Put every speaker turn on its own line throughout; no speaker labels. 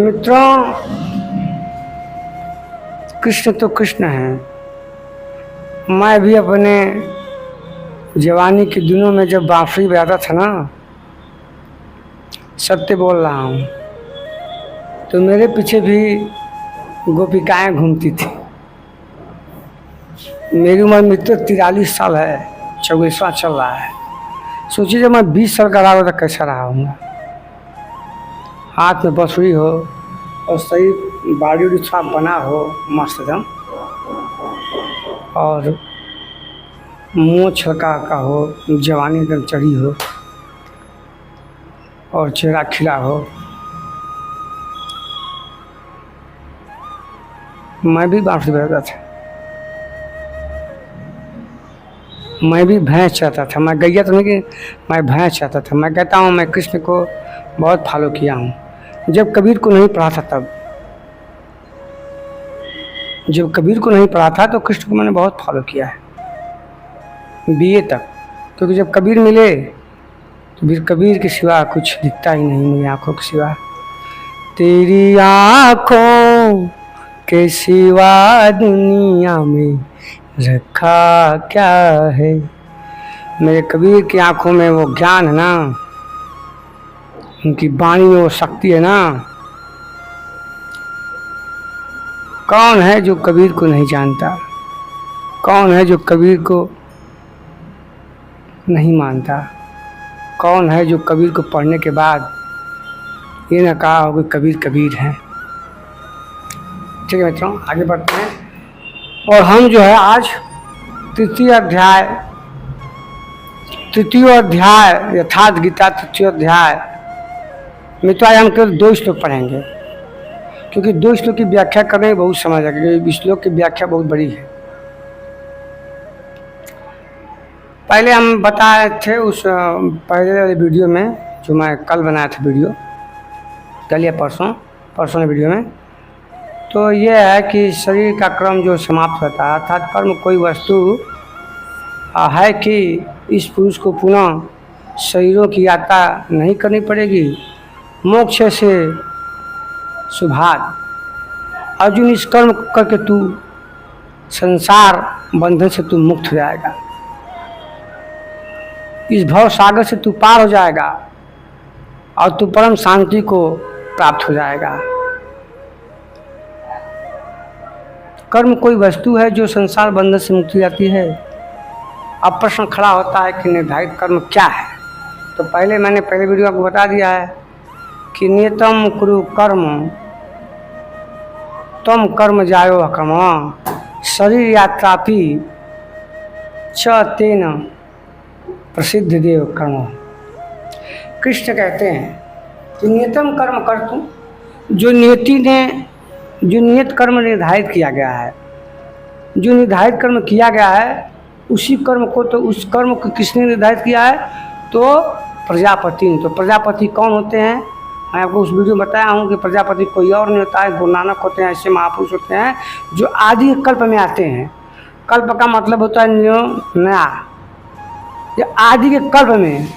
मित्रों, कृष्ण तो कृष्ण है। मैं भी अपने जवानी के दिनों में जब बांसुरी बजाता था ना, सत्य बोल रहा हूँ, तो मेरे पीछे भी गोपिकाएं घूमती थी। मेरी उम्र मित्र 43 साल है, 44वां चल रहा है। सोचिए जब मैं 20 साल का रहा तो कैसा रहा हूँगा। हाथ में बांसुरी हो और सही बॉडी उड़ी थोड़ा बना हो मस्त एकदम, और मुँह छलका का हो, जवानी एकदम चढ़ी हो और चेहरा खिला हो। मैं भी बांसुरी बजाता था, मैं भी भैंस चाहता था। मैं गैया तो नहीं कि मैं भैंस चाहता था। मैं कहता हूँ मैं कृष्ण को बहुत फॉलो किया हूँ। जब कबीर को नहीं पढ़ा था तब, जब कबीर को नहीं पढ़ा था तो कृष्ण को मैंने बहुत फॉलो किया है, बीए तक। क्योंकि जब कबीर मिले तो फिर कबीर के सिवा कुछ दिखता ही नहीं मेरी आँखों के सिवा। तेरी आँखों के सिवा दुनिया में रखा क्या है। मेरे कबीर की आँखों में वो ज्ञान है ना, उनकी वाणी में वो शक्ति है ना। कौन है जो कबीर को नहीं जानता? कौन है जो कबीर को नहीं मानता? कौन है जो कबीर को पढ़ने के बाद ये ना कहा हो कि कबीर कबीर हैं। ठीक है मित्रों, आगे बढ़ते हैं। और हम जो है आज तृतीय अध्याय यथार्थ गीता तृतीय अध्याय में तो आज हम केवल 2 श्लोक पढ़ेंगे, क्योंकि 2 श्लोक की व्याख्या करने में बहुत समय लगेगा। इस श्लोक की व्याख्या बहुत बड़ी है। पहले हम बताए थे उस पहले वाले वीडियो में, जो मैं कल बनाया था वीडियो, कल या परसों ने वीडियो में, तो ये है कि शरीर का क्रम जो समाप्त होता है, अर्थात कर्म कोई वस्तु है कि इस पुरुष को पुनः शरीरों की यात्रा नहीं करनी पड़ेगी। मोक्ष से शुभात अर्जुन, इस कर्म करके तू संसार बंधन से तू मुक्त हो जाएगा, इस भव सागर से तू पार हो जाएगा और तू परम शांति को प्राप्त हो जाएगा। कर्म कोई वस्तु है जो संसार बंधन से मुक्ति जाती है। अब प्रश्न खड़ा होता है कि निर्धारित कर्म क्या है। तो मैंने पहले वीडियो आपको बता दिया है कि नियतम कुरु कर्म तम कर्म जायो कर्म शरीर यात्रापि च तेन प्रसिद्ध देव कर्म। कृष्ण कहते हैं कि नियतम कर्म कर तू, जो नियत कर्म निर्धारित किया गया है, जो निर्धारित कर्म किया गया है उसी कर्म को, तो उस कर्म को किसने निर्धारित किया है? तो प्रजापति ने। तो प्रजापति कौन होते हैं? मैं आपको उस वीडियो में बताया हूँ कि प्रजापति कोई और नहीं होता है, गुरु नानक होते हैं। ऐसे महापुरुष होते हैं जो आदि कल्प में आते हैं। कल्प का मतलब होता है नया। ये आदि के कल्प में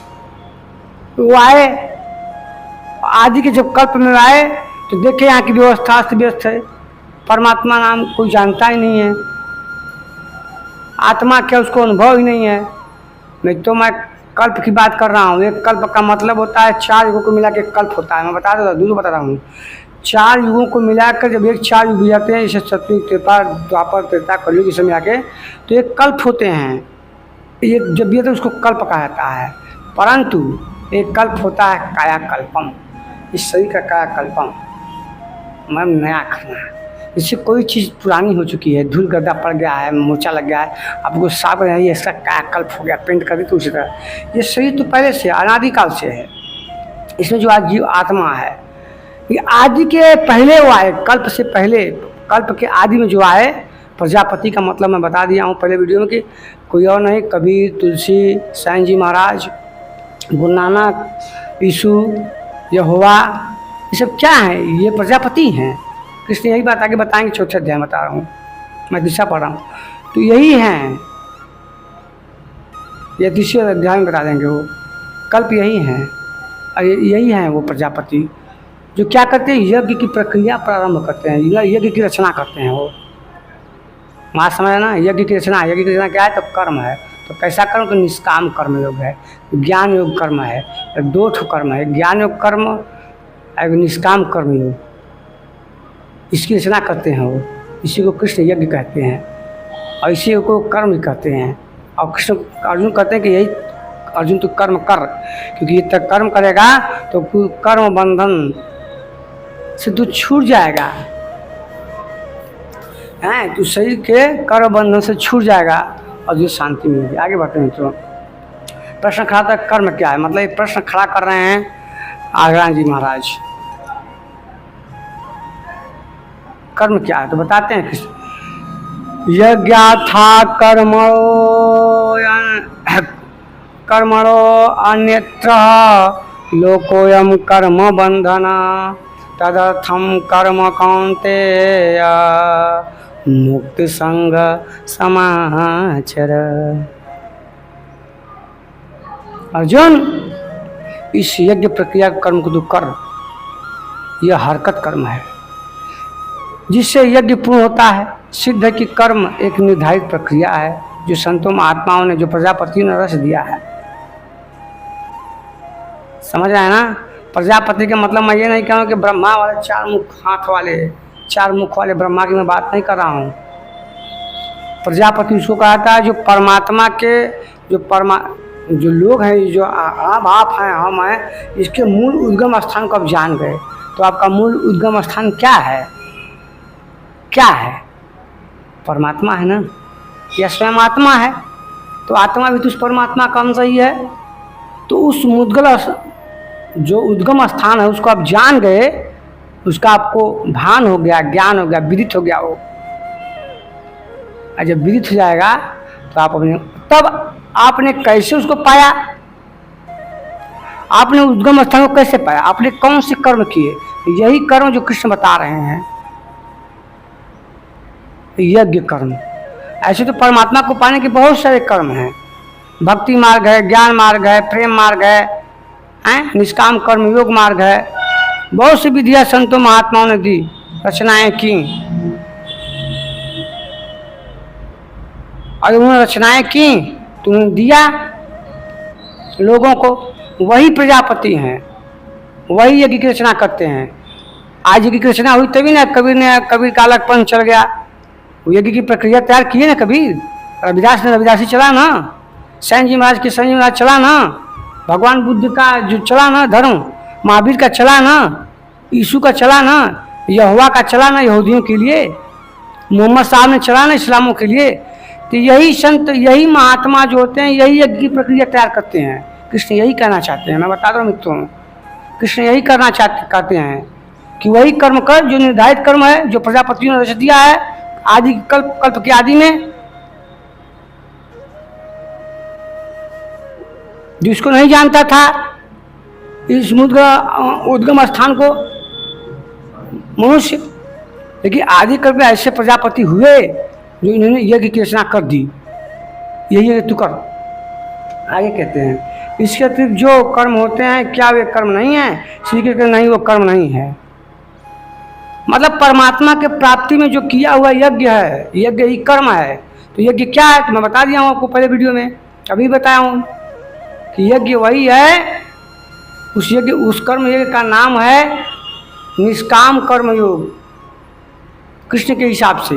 वो आए, आदि के जब कल्प में आए तो देखे यहाँ की व्यवस्था अस्त व्यस्त है। परमात्मा नाम कोई जानता ही नहीं है, आत्मा क्या उसको अनुभव ही नहीं है। मैं कल्प की बात कर रहा हूँ। एक कल्प का मतलब होता है 4 युगों को मिला के कल्प होता है। मैं बता रहा हूँ 4 युगों को मिलाकर जब 4 युग जाते हैं, जैसे सतयुग, त्रेता, द्वापर, त्रेता, कलयुग सब मिला के तो एक कल्प होते हैं। ये जब ये तो उसको कल्प कहा जाता है। परंतु एक कल्प होता है कायाकल्पम, इस शरीर का कायाकल्पम मतलब नया करना। इससे कोई चीज़ पुरानी हो चुकी है, धूल गर्दा पड़ गया है, मोचा लग गया है, आपको साफ है ये इसका कायाकल्प हो गया, पेंट कर दी तो उसी तरह। ये शरीर तो पहले से अनादिकाल से है। इसमें जो आज जीव आत्मा है, ये आदि के पहले वो आए, कल्प से पहले, कल्प के आदि में जो आए। प्रजापति का मतलब मैं बता दिया हूँ पहले वीडियो में कि कोई और नहीं, कबीर, तुलसी, साईं जी महाराज, गुरु नानक, यीशु, यहोवा, ये सब क्या है? ये प्रजापति हैं। कृष्ण यही बात आगे बताएंगे। 4थे अध्याय बता रहा हूँ, मैं दिशा पढ़ रहा हूँ, तो यही हैं। ये 3रे अध्याय में बता देंगे। वो कल्प यही हैं और यही हैं वो प्रजापति। जो क्या करते हैं, यज्ञ की प्रक्रिया प्रारंभ करते हैं, यज्ञ की रचना करते हैं। वो बात समझ ना, यज्ञ की रचना क्या है? तो कर्म है। तो कैसा कर्म? तो निष्काम कर्म योग है, ज्ञान योग कर्म है, दो ठो कर्म है, ज्ञान योग कर्म और निष्काम कर्म योग, इसकी रचना करते हैं वो। इसी को कृष्ण यज्ञ कहते हैं और इसी को कर्म भी कहते हैं। और कृष्ण अर्जुन कहते हैं कि यही अर्जुन तो कर्म कर, क्योंकि ये तक कर्म करेगा तो कर्म बंधन से तू छूट जाएगा, हैं, तू शरीर के कर्म बंधन से छूट जाएगा और जो शांति मिलेगी। आगे बढ़ते हैं। तो प्रश्न खड़ा था, कर्म क्या है? मतलब ये प्रश्न खड़ा कर रहे हैं आगरान जी महाराज, कर्म क्या है? तो बताते हैं कृष्ण, यज्ञाथा कर्मणो अन्यत्र लोकोयम कर्म बंधना तदर्थम कर्म कौन्तेय मुक्ति संग समाचर। अर्जुन, इस यज्ञ प्रक्रिया कर्म को तू कर, यह हरकत कर्म है जिससे यज्ञ पूर्ण होता है। सिद्ध है कि कर्म एक निर्धारित प्रक्रिया है जो संतों महात्माओं ने, जो प्रजापति ने रच दिया है। समझ रहे हैं ना? प्रजापति का मतलब मैं ये नहीं कह रहा हूँ कि ब्रह्मा वाले चार मुख वाले ब्रह्मा की मैं बात नहीं कर रहा हूँ। प्रजापति उसको कहता है जो परमात्मा के, जो लोग हैं, जो आप हैं, हम हैं, इसके मूल उद्गम स्थान को आप जान गए। तो आपका मूल उद्गम स्थान क्या है? क्या है? परमात्मा है ना, यह स्वयं आत्मा है। तो आत्मा भी तो उस परमात्मा का अंश ही है। तो उस मुद्गल जो उद्गम स्थान है उसको आप जान गए, उसका आपको भान हो गया, ज्ञान हो गया, विदित हो गया वो। और जब विदित हो जाएगा तो आप अपने, तब आपने कैसे उसको पाया? आपने उद्गम स्थान को कैसे पाया? आपने कौन से कर्म किए? यही कर्म जो कृष्ण बता रहे हैं, यज्ञ कर्म। ऐसे तो परमात्मा को पाने के बहुत सारे कर्म हैं, भक्ति मार्ग है, ज्ञान मार्ग है, प्रेम मार्ग है, निष्काम कर्म योग मार्ग है। बहुत सी विधियां संतों महात्माओं ने दी, रचनाएं की, और उन्होंने रचनाएं की तो उन्होंने दिया लोगों को। वही प्रजापति हैं, वही यज्ञ की रचना करते हैं। आज यज्ञ की रचना हुई तभी ना कबीर का अलगपन चल गया। यज्ञ की प्रक्रिया तैयार किए ना कबीर, रविदास ने रविदासी चला ना, सैन जी महाराज के सैन जी महाराज चला ना, भगवान बुद्ध का जो चला ना धर्म, महावीर का चला ना, यीशु का चला ना, यहोवा का चला ना यहूदियों के लिए, मोहम्मद साहब ने चला ना इस्लामों के लिए। तो यही संत, यही महात्मा जो होते हैं, यही यज्ञ की प्रक्रिया तैयार करते हैं। कृष्ण यही कहना चाहते हैं, मैं बता रहा हूँ मित्रों, कृष्ण यही करना कहते हैं कि वही कर्म कर जो निर्धारित कर्म है, जो प्रजापतियों ने रच दिया है आदि कल्प के आदि में। जिसको नहीं जानता था इस उद्गम स्थान को मनुष्य, लेकिन आदि कल्प में ऐसे प्रजापति हुए जो इन्होंने यज्ञ की रचना कर दी। यही तू कर। आगे कहते हैं, इसके अतिरिक्त जो कर्म होते हैं क्या वे कर्म नहीं है? श्री कृष्ण नहीं, वो कर्म नहीं है। मतलब परमात्मा के प्राप्ति में जो किया हुआ यज्ञ है, यज्ञ ही कर्म है। तो यज्ञ क्या है? तो मैं बता दिया हूँ आपको पहले वीडियो में, अभी बताया हूँ कि यज्ञ वही है। उस कर्म यज्ञ का नाम है निष्काम कर्म योग। कृष्ण के हिसाब से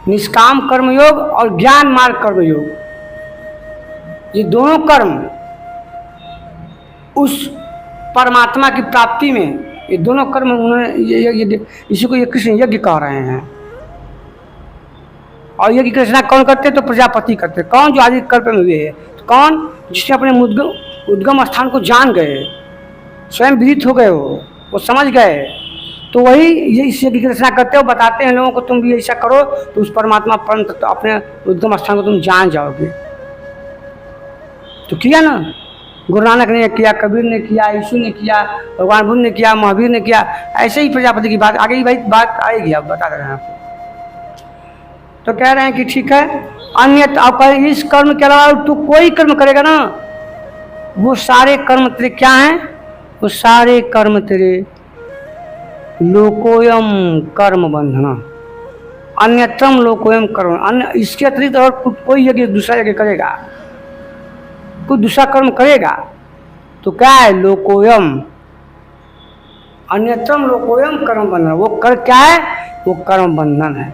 निष्काम कर्म योग और ज्ञान मार्ग कर्म योग, ये दोनों कर्म उस परमात्मा की प्राप्ति में, ये दोनों कर्म उन्होंने इसी को ये कृष्ण यज्ञ कह रहे हैं। और यज्ञ की रचना कौन करते? तो प्रजापति करते। कौन? जो आदि कल्प में हुए है। तो कौन? जिसने अपने उद्गम स्थान को जान गए, स्वयं विदित हो गए, वो समझ गए, तो वही ये इस यज्ञ की रचना करते हो। बताते हैं लोगों को तुम भी ऐसा करो तो उस परमात्मा परम तो अपने उद्गम स्थान को तुम जान जाओगे। तो किया ना, गुरु नानक ने किया, कबीर ने किया, यीशु ने किया, भगवान बुद्ध ने किया, महावीर ने किया। ऐसे ही प्रजापति की बात आगे ही भाई बात आएगी, अब बता रहे हैं आपको। तो कह रहे हैं कि ठीक है, अन्य आप इस कर्म के अलावा तू कोई कर्म करेगा ना, वो सारे कर्म तेरे क्या हैं? वो सारे कर्म तेरे लोकोयम कर्म बंधना, अन्यत्रम लोकोयम कर्म, अन्य इसके अतिरिक्त और कोई यज्ञ दूसरा यज्ञ करेगा, कोई दूसरा कर्म करेगा तो क्या है? लोकोयम, अन्यत्रम लोकोयम कर्म बंधन। वो कर क्या है? वो कर्म बंधन है।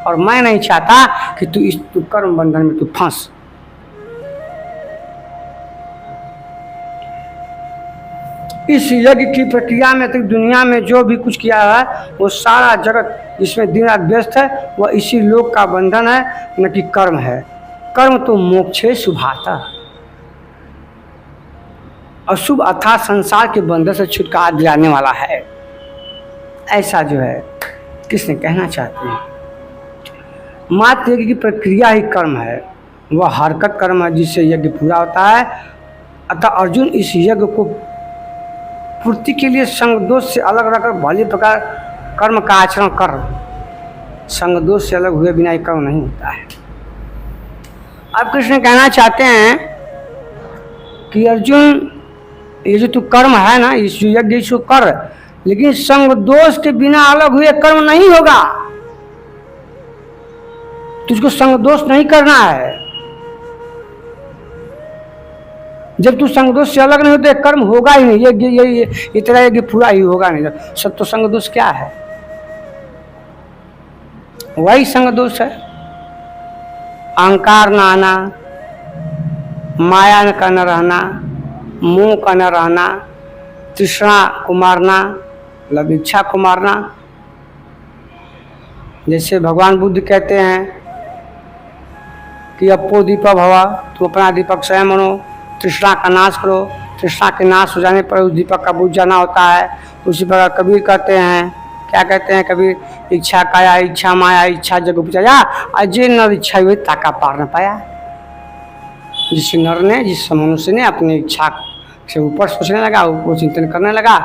और मैं नहीं चाहता कि तू कर्म बंधन में तू फंस। इस यज्ञ की प्रक्रिया में तो दुनिया में जो भी कुछ किया है वो सारा जगत जिसमें दिन रात व्यस्त है वह इसी लोक का बंधन है, न कि कर्म है। कर्म तो मोक्षे शुभाता, अशुभ अर्थात संसार के बंधन से छुटकारा दिलाने वाला है। ऐसा जो है किसने कहना चाहते हैं। मात्र यज्ञ की प्रक्रिया ही कर्म है, वह हरकत कर्म है जिससे यज्ञ पूरा होता है। अतः अर्जुन इस यज्ञ को पूर्ति के लिए संग दोष से अलग रहकर भले प्रकार कर्म का आचरण कर। संग दोष से अलग हुए बिना ही कर्म नहीं होता है। अब कृष्ण कहना चाहते हैं कि अर्जुन ये जो तू कर्म है ना, इस यज्ञ इसको कर, लेकिन संग दोष के बिना अलग हुए कर्म नहीं होगा। तुझको संग दोष नहीं करना है। जब तू संग दोष से अलग नहीं होते कर्म होगा ही नहीं। ये तेरा यज्ञ पूरा ही होगा नहीं। सब तो संग दोष क्या है? वही संग दोष है। अहंकार न आना, माया का न रहना, मोह का न रहना, तृष्णा को मारना, मतलब इच्छा को मारना। जैसे भगवान बुद्ध कहते हैं कि अपो दीपक भवा, तुम अपना दीपक स्वयं बनो, तृष्णा का नाश करो। तृष्णा के नाश हो जाने पर उस दीपक का बुझ जाना होता है। उसी प्रकार कबीर कहते हैं, क्या कहते हैं कबीर? इच्छा काया, इच्छा माया, इच्छा जग उपजाया, अजय नर इच्छा हुई ताका पार न पाया। जिस नर ने, जिस मनुष्य ने अपनी इच्छा से ऊपर सोचने लगा, ऊपर चिंतन करने लगा,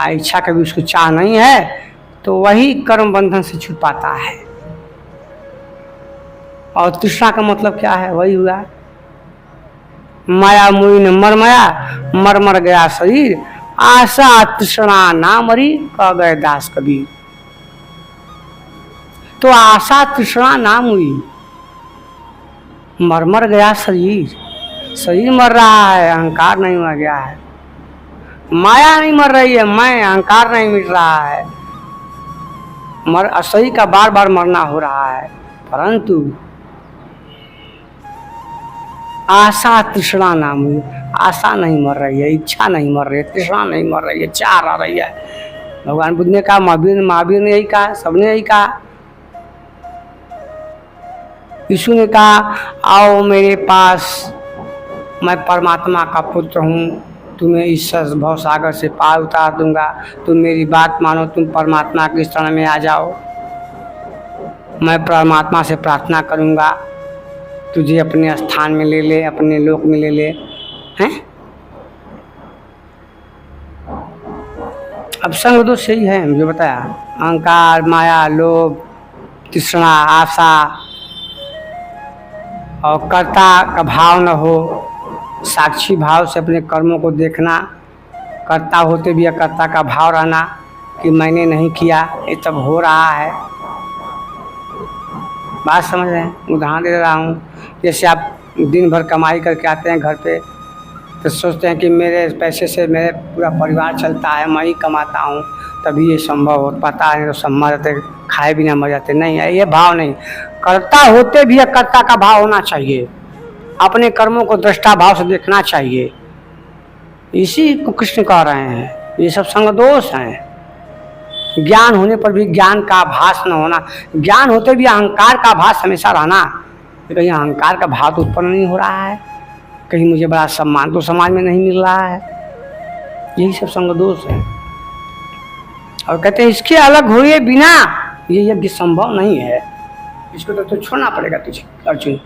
इच्छा कभी उसको चाह नहीं है, तो वही कर्म बंधन से छूट पाता है। और तृष्णा का मतलब क्या है? वही हुआ माया मुई न मर माया, मर मर गया शरीर, आशा तृष्णा ना मरी, कह गए दास कबीर। तो आशा तृष्णा ना मुई, मर मर गया शरीर। शरीर मर रहा है, अहंकार नहीं मर गया है। माया नहीं मर रही है, मैं अहंकार नहीं मिट रहा है। शरीर का बार बार मरना हो रहा है, परंतु आशा तृष्णा नाम, आशा नहीं मर रही है, इच्छा नहीं मर रही है, तृष्णा नहीं मर रही है, चाह आ रही है। भगवान बुद्ध ने कहा, महावीर ने यही कहा, सबने यही कहा। यीशु ने कहा, आओ मेरे पास, मैं परमात्मा का पुत्र हूँ, तुम्हें इस भव सागर से पार उतार दूंगा। तुम मेरी बात मानो, तुम परमात्मा के शरण में आ जाओ। मैं परमात्मा से प्रार्थना करूँगा, तुझे अपने स्थान में ले ले, अपने लोक में ले ले। हैं? अब संग दोष यही है जो बताया, अहंकार, माया, लोभ, तृष्णा, आशा, और कर्ता का भाव न हो, साक्षी भाव से अपने कर्मों को देखना, कर्ता होते भी कर्ता का भाव रहना कि मैंने नहीं किया, ये तब हो रहा है। बात समझ रहे हैं? उदाहरण दे रहा हूँ। जैसे आप दिन भर कमाई करके आते हैं घर पे, तो सोचते हैं कि मेरे पैसे से मेरे पूरा परिवार चलता है, मैं ही कमाता हूँ, तभी ये संभव हो पाता है। तो सब मर जाते, खाए बिना मर जाते। नहीं है, ये भाव नहीं। कर्ता होते भी कर्ता का भाव होना चाहिए, अपने कर्मों को दृष्टा भाव से देखना चाहिए। इसी को कृष्ण कह रहे हैं, ये सब संग दोष हैं। ज्ञान होने पर भी ज्ञान का आभास न होना, ज्ञान होते भी अहंकार का आभास हमेशा रहना। कहीं अहंकार का भाव तो उत्पन्न नहीं हो रहा है, कहीं मुझे बड़ा सम्मान तो समाज में नहीं मिल रहा है। यही सब संग दोष है। और कहते हैं इसके अलग हुए बिना ये यज्ञ संभव नहीं है, इसको तो छोड़ना पड़ेगा तुझे। अर्जुन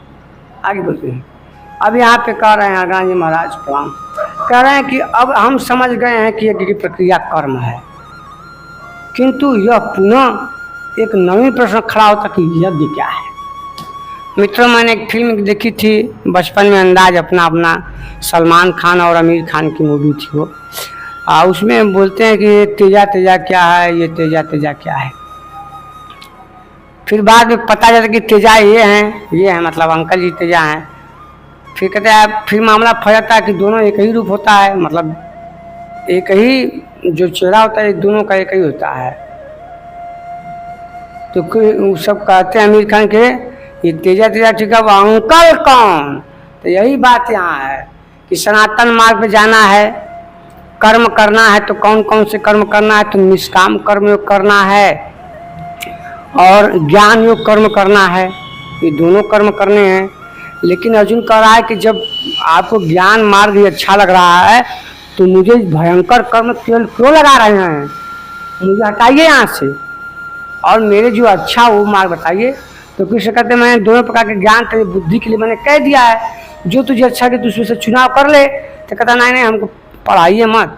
आगे बोलते हैं। अब यहाँ पे कह रहे हैं गांधी महाराज प्रणाम, कह रहे हैं कि अब हम समझ गए हैं कि यज्ञ की प्रक्रिया कर्म है, किंतु यह पुनः एक नवीन प्रश्न खड़ा होता कि यज्ञ क्या है। मित्रों, मैंने एक फिल्म देखी थी बचपन में, अंदाज अपना अपना, सलमान खान और आमिर खान की मूवी थी वो। उसमें बोलते हैं कि ये तेजा तेजा क्या है, ये तेजा तेजा क्या है। फिर बाद में पता चलता कि तेजा ये हैं मतलब अंकल जी तेजा हैं। फिर कहते हैं, फिर मामला फल जाता है कि दोनों एक ही रूप होता है, मतलब एक ही जो चेहरा होता है दोनों का एक ही होता है। तो वो सब कहते हैं आमिर खान के ये तेजा तेजा ठीक है, वो अंकल कौन। तो यही बात यहाँ है कि सनातन मार्ग पे जाना है, कर्म करना है तो कौन कौन से कर्म करना है, तो निष्काम कर्म योग करना है और ज्ञान योग कर्म करना है, ये दोनों कर्म करने हैं। लेकिन अर्जुन कह रहा है कि जब आपको ज्ञान मार्ग ही अच्छा लग रहा है तो मुझे भयंकर कर्म क्यों लगा रहे हैं, मुझे हटाइए यहाँ से और मेरे जो अच्छा वो मार्ग बताइए। तो कृष्ण कहते हैं मैंने दोनों प्रकार के ज्ञान तेरी बुद्धि के लिए मैंने कह दिया है, जो तुझे अच्छा कि तू उसमें से चुनाव कर ले। तो कहता नहीं हमको पढ़ाइए मत,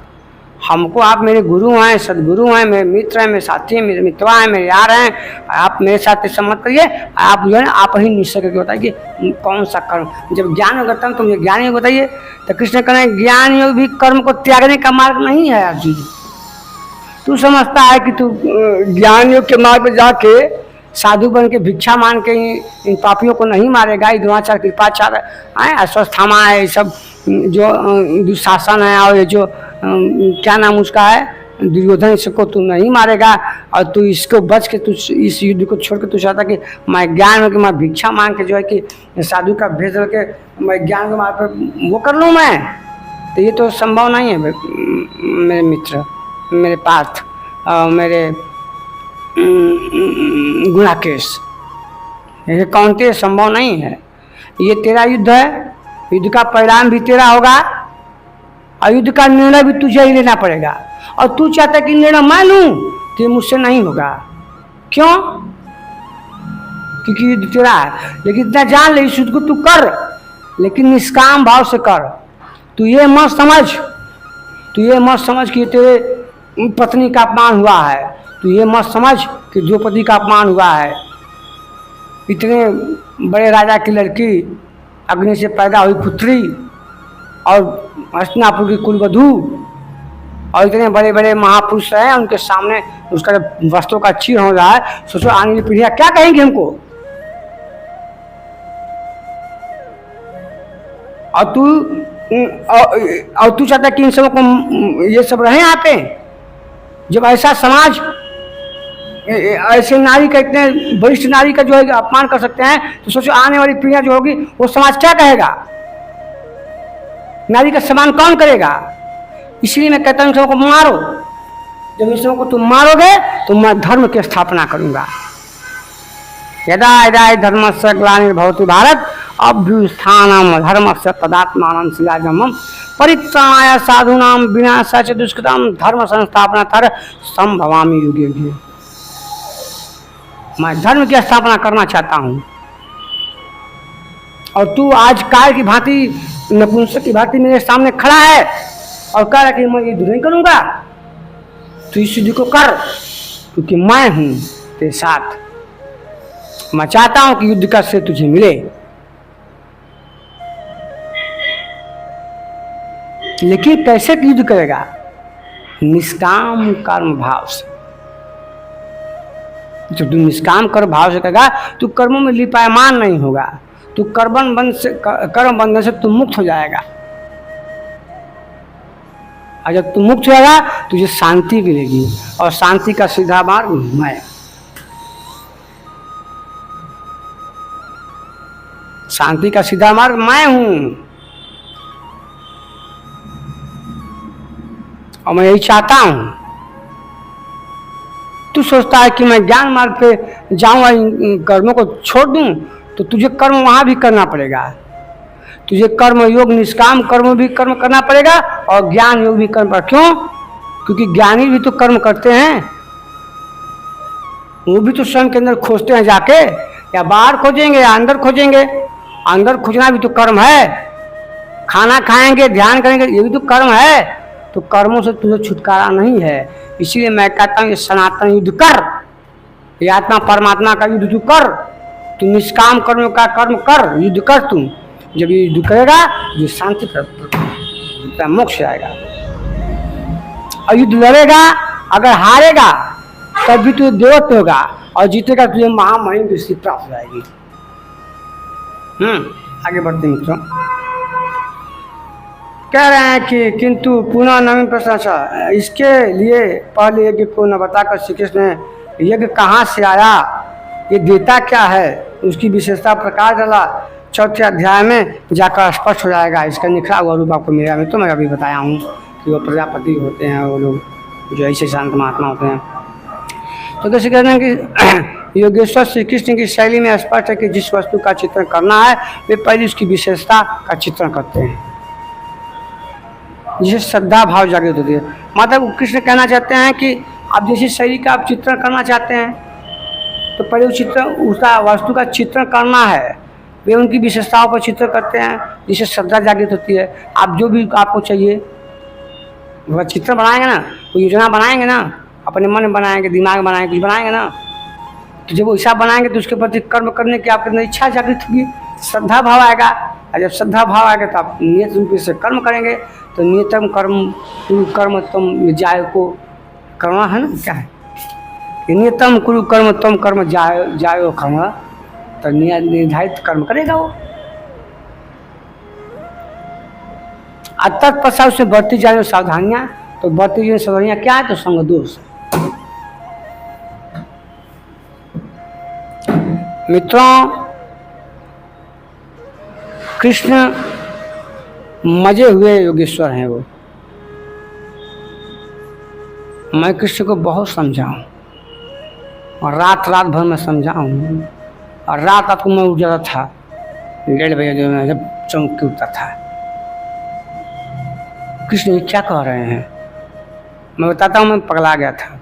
हमको आप मेरे गुरु हैं, सदगुरु हैं, मेरे मित्र हैं, मेरे साथी हैं, मेरे मित्रवा हैं, मेरे यार हैं, आप मेरे साथ ऐसा मत करिए। आप जो है ना आप ही निश्चय करके बताइए कौन सा कर्म, जब ज्ञान योग करता हूँ तो मुझे ज्ञान योग बताइए। तो कृष्ण कहना ज्ञान योग भी कर्म को त्यागने का मार्ग नहीं है अर्जुन। तू समझता है कि तू ज्ञान योग के मार्ग पर जाके साधु बन के भिक्षा मान के इन पापियों को नहीं मारेगा। द्रोणाचार्य कृपाचार्य आए, अश्वत्थामा है, ये सब जो दुशासन है और ये जो क्या नाम उसका है दुर्योधन, इसको तू नहीं मारेगा और तू इसको बच के तू इस युद्ध को छोड़ के तू चाहता कि मैं ज्ञान में कि मैं भिक्षा मांग के जो है कि साधु का भेज के मैं ज्ञान के मार्ग पर वो कर लूँ मैं। तो ये तो संभव नहीं है मेरे मित्र, मेरे पार्थ, मेरे गुणाकेश, ये कौनते संभव नहीं है। ये तेरा युद्ध है, युद्ध का परिणाम भी तेरा होगा और युद्ध का निर्णय भी तुझे ही लेना पड़ेगा। और तू चाहता कि निर्णय मैं लूं तो ये मुझसे नहीं होगा। क्यों? क्योंकि युद्ध तेरा है। लेकिन इतना जान ले इस युद्ध को तू कर, लेकिन निष्काम भाव से कर। तू ये मत समझ कि तेरे पत्नी का अपमान हुआ है, तो ये मत समझ कि द्रौपदी का अपमान हुआ है। इतने बड़े राजा की लड़की, अग्नि से पैदा हुई पुत्री और हस्तिनापुर की कुलवधू और इतने बड़े बड़े महापुरुष हैं, उनके सामने उसका वस्त्रों का चीर हो रहा है। सोचो आने वाली पीढ़ियां क्या कहेंगी हमको। और तू चाहता कि इन सबों को ये सब रहे यहाँ पे। जब ऐसा समाज ऐसे नारी का, इतने वरिष्ठ नारी का जो है अपमान कर सकते हैं, तो सोचो आने वाली पीढ़ियां जो होगी वो समाज क्या कहेगा, नारी का सम्मान कौन करेगा। इसलिए मैं कहता हूँ इन सबको मारो। जब इन सबको तुम मारोगे तो मैं धर्म की स्थापना करूंगा। यदा यदा धर्मस्य ग्लानिर्भवति भारत अभ्युत्थानम् धर्मस्य तदात्मानं सृजाम्यहम् परित्राणाय साधूनां विनाशाय च दुष्कृतां धर्म संस्थापनार्थं संभवामि युगे युगे। मैं धर्म की स्थापना करना चाहता हूँ और तू आज काल की भांति नपुंसक की भांति मेरे सामने खड़ा है और कह रहा कि मैं युद्ध नहीं करूंगा। तू इस युद्ध को कर क्योंकि मैं हूं तेरे साथ। मैं चाहता हूं कि युद्ध का श्रेय तुझे मिले, लेकिन कैसे युद्ध करेगा? निष्काम कर्म भाव से। जब तू निष्काम कर्म भाव से करेगा तू कर्मों में लिपायमान नहीं होगा, तू कर्म बंधन से तू मुक्त हो जाएगा। और जब तू मुक्त हो जाएगा तुझे शांति मिलेगी और शांति का सीधा मार्ग मैं। शांति का सीधा मार्ग मैं हूं और मैं यही चाहता हूं। तू सोचता है कि मैं ज्ञान मार्ग पे जाऊंगा, इन कर्मों को छोड़ दूं, तो तुझे कर्म वहां भी करना पड़ेगा। तुझे कर्म योग निष्काम कर्म भी कर्म करना पड़ेगा और ज्ञान योग भी कर्म पर। क्यों? क्योंकि ज्ञानी भी तो कर्म करते हैं, वो भी तो स्वयं के अंदर खोजते हैं जाके, या बाहर खोजेंगे या अंदर खोजेंगे। अंदर खोजना भी तो कर्म है। खाना खाएंगे, ध्यान करेंगे, ये भी तो कर्म है। तो कर्मों से तुझे छुटकारा नहीं है। इसीलिए मैं कहता हूँ ये सनातन युद्ध कर, ये आत्मा परमात्मा का युद्ध तू कर। तू निष्काम कर्म का कर्म कर, युद्ध कर। तू जब ये युद्ध करेगा जो शांति प्राप्त, मोक्ष आएगा। और युद्ध लड़ेगा, अगर हारेगा तब भी तुझे देवत्व होगा, और जीतेगा तुझे महामहिम की स्थिति प्राप्त हो जाएगी। आगे बढ़ते हैं मित्रों। कह रहे हैं कि किंतु पुनः नवीन प्रश्न, अच्छा इसके लिए पहले यज्ञ को न बताकर श्री कृष्ण ने यज्ञ कहाँ से आया, ये देता क्या है, उसकी विशेषता प्रकार डाला। चौथे अध्याय में जाकर स्पष्ट हो जाएगा, इसका निखरा हुआ रूप आपको मिलेगा। मैं तो मैं अभी बताया हूँ कि वो प्रजापति होते हैं, वो लोग जो ऐसे शांत महात्मा होते हैं। तो कैसे कहते हैं कि योगेश्वर श्री कृष्ण की शैली में स्पष्ट है कि जिस वस्तु का चित्रण करना है वे पहले उसकी विशेषता का चित्रण करते हैं, जिसे श्रद्धा भाव जागृत होती है। मतलब कृष्ण कहना चाहते हैं कि आप जैसी शैली का आप चित्रण करना चाहते हैं तो पहले उस उसका वस्तु का चित्रण करना है, वे उनकी विशेषताओं पर चित्र करते हैं जिससे श्रद्धा जागृत होती है। आप जो भी आपको चाहिए वह चित्र बनाएंगे ना, वो योजना बनाएंगे ना, अपने मन में बनाएंगे, दिमाग में बनाएंगे, कुछ बनाएंगे ना, तो जब वो हिसाब बनाएंगे तो उसके प्रति कर्म करने की आपके अंदर इच्छा जागृत होगी, श्रद्धा भाव आएगा। और जब श्रद्धा भाव आएगा तो आप नियत रूप से कर्म करेंगे। तो नियतम कर्म तुम जाय को करना है ना, क्या है नियतम कुरु कर्म तुम कर्म जायो कर्म, तो निर्धारित कर्म करेगा वो। तत्पश्चात उसमें बढ़ती जाए सावधानियां, तो बढ़ती जाए सावधानियां क्या है, तो संग दोष। मित्रों, कृष्ण मजे हुए योगेश्वर हैं वो। मैं कृष्ण को बहुत समझाऊं और रात भर में समझाऊं, और रात को मैं उठ जाता था 1:30 बजे जो मैं जब चौंक के उठता था, कृष्ण ये क्या कह रहे हैं। मैं बताता हूँ, मैं पगला गया था,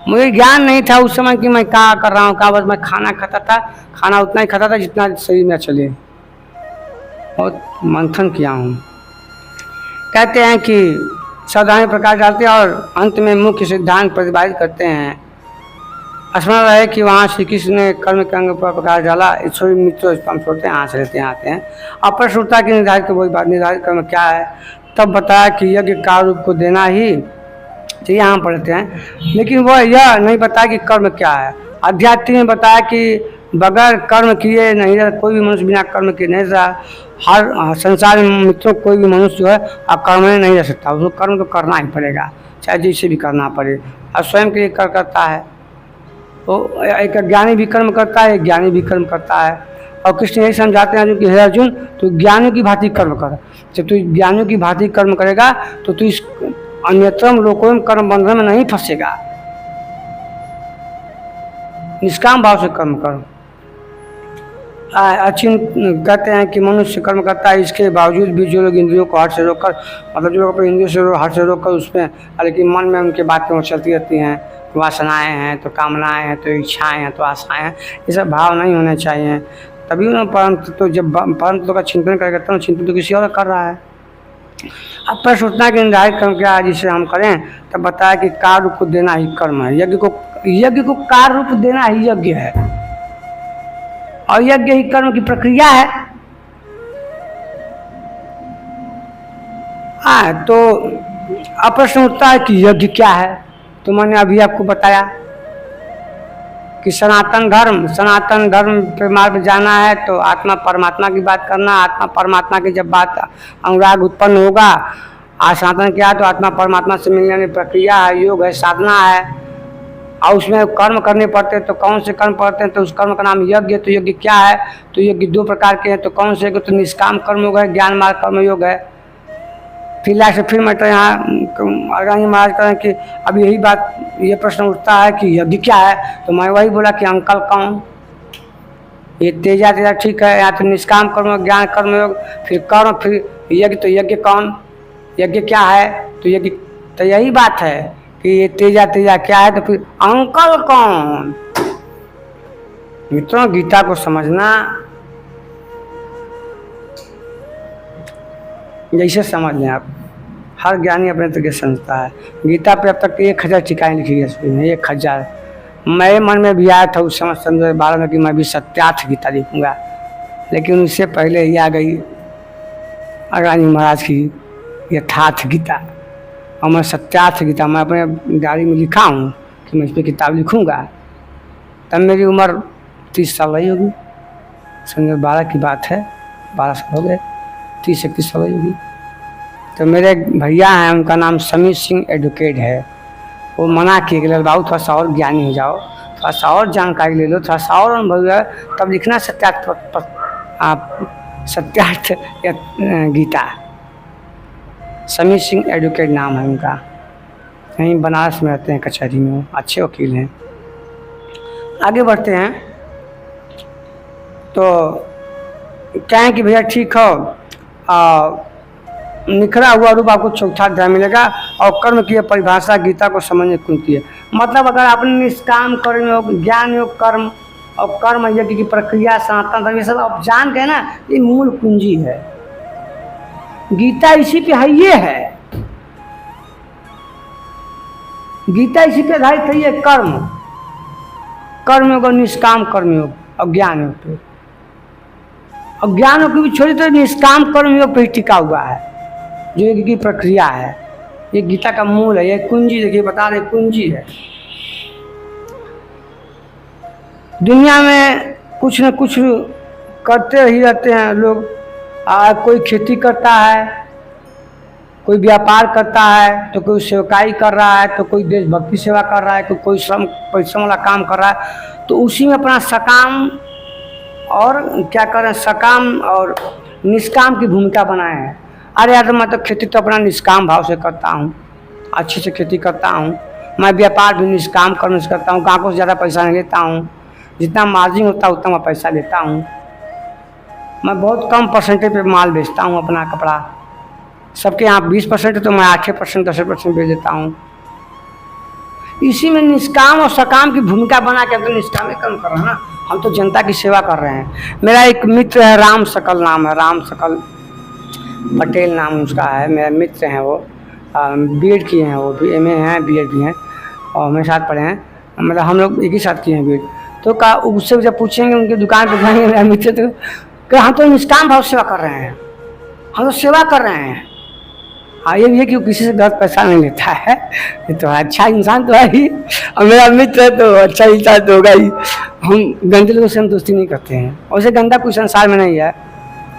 मुझे ज्ञान नहीं था उस समय कि मैं क्या कर रहा हूँ, क्या। बस मैं खाना खाता था, खाना उतना ही खाता था जितना शरीर में चले। बहुत मंथन किया हूँ। कहते हैं कि सावधानी प्रकाश डालते हैं और अंत में मुख्य सिद्धांत प्रतिपादित करते हैं। स्मरण रहे कि वहाँ श्री कृष्ण ने कर्म के अंग पर प्रकाश डाला। ईश्वरी मित्रों हम छोड़ते हैं, यहाँ से लेते हैं आते हैं। अपर श्रोता की निर्धारित वही बात, निर्धारित कर्म क्या है, तब बताया कि यज्ञ काल रूप को देना ही, तो यहाँ पढ़ते हैं। लेकिन वह यह नहीं बताया कि कर्म क्या है। अध्यात्म में बताया कि बगैर कर्म किए नहीं रह, कोई भी मनुष्य बिना कर्म किए नहीं रहा। हर संसार में मित्रों कोई भी मनुष्य जो है अकर्म नहीं रह सकता, उसको कर्म तो करना ही पड़ेगा, चाहे जैसे भी करना पड़े। और स्वयं के लिए कर करता है, तो एक ज्ञानी भी कर्म करता है, एक ज्ञानी भी कर्म करता है। और कृष्ण यही समझाते हैं जो कि हे अर्जुन, तो ज्ञानियों की भांति कर्म कर। जब तू ज्ञानियों की भांति कर्म करेगा तो तू इस अन्यत्रम लोकों में कर्म बंधन में नहीं फंसेगा। निष्काम भाव से कर्म करो। अच्छी कहते हैं कि मनुष्य कर्म करता है, इसके बावजूद भी जो लोग इंद्रियों को हट से रोककर, मतलब जो लोग अपने इंद्रियों से हट से रोककर उसमें, लेकिन मन में उनके बातें चलती रहती हैं, वासनाएं हैं तो कामनाएं हैं तो इच्छाएं हैं तो आशाएं हैं, ये सब भाव नहीं होने चाहिए। तभी उन्होंने परम तो जब परम तत्व का चिंतन करेगा तब चिंतन तो किसी और कर रहा है। अब प्रश्न सूचना के निर्धारित कर्म क्या है जिसे हम करें, तब बताया कि कार्य रूप को देना ही कर्म है। यज्ञ को कार्य रूप देना ही यज्ञ है, और यज्ञ ही कर्म की प्रक्रिया है। तो अब प्रश्न उठता है कि यज्ञ क्या है, तो मैंने अभी आपको बताया कि सनातन धर्म पे मार्ग जाना है तो आत्मा परमात्मा की बात करना। आत्मा परमात्मा की जब बात अनुराग उत्पन्न होगा, आज सनातन क्या है, तो आत्मा परमात्मा से मिलने की प्रक्रिया है, योग है, साधना है, और उसमें कर्म करने पड़ते हैं। तो कौन से कर्म पड़ते हैं, तो उस कर्म का नाम यज्ञ। तो यज्ञ क्या है, तो यज्ञ 2 प्रकार के हैं। तो कौन से, तो निष्काम कर्म योग है, ज्ञान मार्ग कर्म योग है। फिर लास्ट फिर मैं तो यहाँ अरगानी महाराज करें कि अब यही बात, ये प्रश्न उठता है कि यज्ञ क्या है, तो मैं वही बोला कि अंकल कौन, ये तेजा ठीक है, यहाँ तो निष्काम कर्म, ज्ञान कर्म योग, फिर कर्म, फिर यज्ञ। तो यज्ञ कौन, यज्ञ क्या है, तो यज्ञ तो यही बात है कि ये तेजा क्या है, तो फिर अंकल कौन। मित्रों, गीता को समझना जैसे समझ लें आप, हर ज्ञानी अपने तरीके से समझता है। गीता पे अब तक 1000 टीकाएं लिखी गई इसमें, 1000। मेरे मन में भी आया था उस समय 2012 में कि मैं भी सत्यार्थ गीता लिखूंगा, लेकिन उससे पहले ही आ गई अरगानी महाराज की यथार्थ गीता। और मैं सत्यार्थ गीता मैं अपने डायरी में लिखा हूँ कि मैं इस पर किताब लिखूँगा। तब मेरी उम्र 30 साल रही होगी, समझो 12 की बात है, 12 साल हो गए, 30-31 साल रही होगी। तो मेरे एक भैया हैं, उनका नाम समीर सिंह एडवोकेट है। वो मना किए कि बाबू थोड़ा सा और ज्ञानी हो जाओ, थोड़ा सा और जानकारी ले लो, थोड़ा सा और अनुभव है, तब लिखना सत्यार्थ गीता। समीर सिंह एडवोकेट नाम है उनका, यहीं बनारस में रहते हैं, कचहरी में, अच्छे वकील हैं। आगे बढ़ते हैं तो कहें कि भैया ठीक हो, निखरा हुआ रूप आपको चौथा अध्याय मिलेगा और कर्म की परिभाषा गीता को समझने कुंती है। मतलब अगर आपने निष्काम कर्म योग, ज्ञान योग, कर्म और कर्म यज्ञ की प्रक्रिया, सनातन धर्म, ये सब आप जान गए ना, ये मूल कुंजी है। गीता इसी पे है, ये है गीता इसी पे आधारित है। ये कर्म योग और निष्काम कर्म योग और ज्ञान योग पे, और ज्ञान योग की भी छोड़ी तो निष्काम कर्म योग पे ही टिका हुआ है, जो यज्ञ की प्रक्रिया है। ये गीता का मूल है, ये कुंजी, देखिए बता रहे कुंजी है। दुनिया में कुछ न कुछ करते ही रहते हैं लोग। कोई खेती करता है, कोई व्यापार करता है, तो कोई सेवकाई कर रहा है, तो कोई देशभक्ति सेवा कर रहा है, तो कोई श्रम परिश्रम वाला काम कर रहा है। तो उसी में अपना सकाम और क्या करें, सकाम और निष्काम की भूमिका बनाए हैं। अरे यार, मैं तो खेती तो अपना निष्काम भाव से करता हूँ, अच्छे से खेती करता हूँ। मैं व्यापार भी निष्काम कर्म से करता हूँ, ग्राहकों से ज़्यादा पैसा नहीं लेता हूँ, जितना मार्जिन होता है उतना मैं पैसा लेता हूँ। मैं बहुत कम परसेंटेज पे माल बेचता हूँ अपना कपड़ा। सबके यहाँ 20% है तो मैं 8%, 10% बेच देता हूँ। इसी में निष्काम और सकाम की भूमिका बना के, तो निष्काम ही कर्म कर रहे हैं ना, हम तो जनता की सेवा कर रहे हैं। मेरा एक मित्र है, राम सकल नाम है, राम सकल पटेल नाम उसका है, मेरा मित्र हैं वो, बीएड किए हैं, वो भी एमए हैं, बीएड भी हैं और मेरे साथ पढ़े हैं, मतलब हम लोग एक ही साथ किए हैं बीएड। तो कहा, उससे जब पूछेंगे उनकी दुकान पर जाएंगे मेरा मित्र, तो कहा हम तो निष्काम भाव सेवा कर रहे हैं, हम तो सेवा कर रहे हैं। हाँ, ये भी है कि वो किसी से गलत पैसा नहीं लेता है, ये तो अच्छा इंसान तो है ही, और मेरा मित्र है तो अच्छा इंसान तो होगा ही। हम गंदे लोगों से हम दोस्ती नहीं करते हैं, और वैसे गंदा कोई संसार में नहीं है।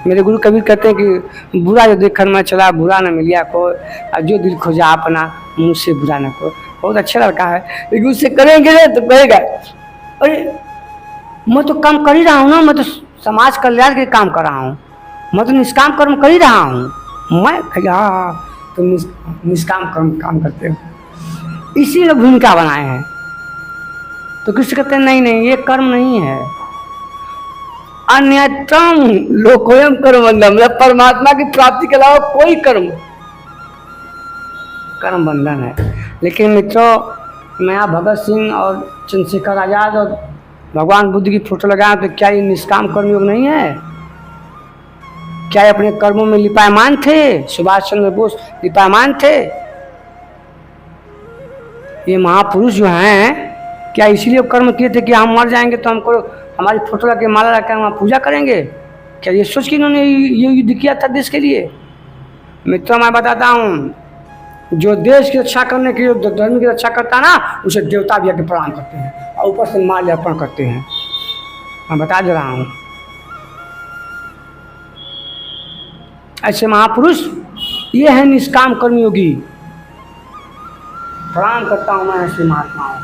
मेरे गुरु कबीर कहते हैं कि बुरा जो देखकर मैं चला, बुरा न मिलिया को, और जो दिल खोजा अपना, मुझसे बुरा न को। बहुत अच्छा लड़का है, लेकिन उससे करेंगे तो कहेगा अरे मैं तो काम कर ही रहा हूँ ना, मैं तो समाज कल्याण के काम कर रहा हूँ, मैं तो निष्काम कर्म कर ही रहा हूँ। मैं हाँ, तो निष्काम कर्म काम करते हो, इसी में भूमिका बनाए हैं। तो किसी कहते हैं नहीं नहीं, ये कर्म नहीं है, अन्यतम लोकोयम कर्म बंधन, मतलब परमात्मा की प्राप्ति के अलावा कोई कर्म बंधन है। लेकिन मित्रों, मैं यहाँ भगत सिंह और चंद्रशेखर आजाद और भगवान बुद्ध की फोटो लगाया, तो क्या ये निष्काम कर्मयोग नहीं है? क्या ये अपने कर्मों में लिपायमान थे? सुभाष चंद्र बोस लिपायमान थे? ये महापुरुष जो हैं, क्या इसीलिए कर्म किए थे कि हम मर जाएंगे तो हमको हमारी फोटो लगा के, माला लगा के हम पूजा करेंगे? क्या ये सोच के इन्होंने ये युद्ध किया था देश के लिए? मित्रों, मैं बताता हूँ, जो देश की रक्षा करने के लिए, धर्म की रक्षा करता है ना, उसे देवता भी आके प्रणाम करते हैं और ऊपर से माल्य अर्पण करते हैं। मैं बता दे रहा हूँ, ऐसे महापुरुष ये है निष्काम कर्मयोगी। प्रणाम करता हूँ मैं ऐसे महात्माओं,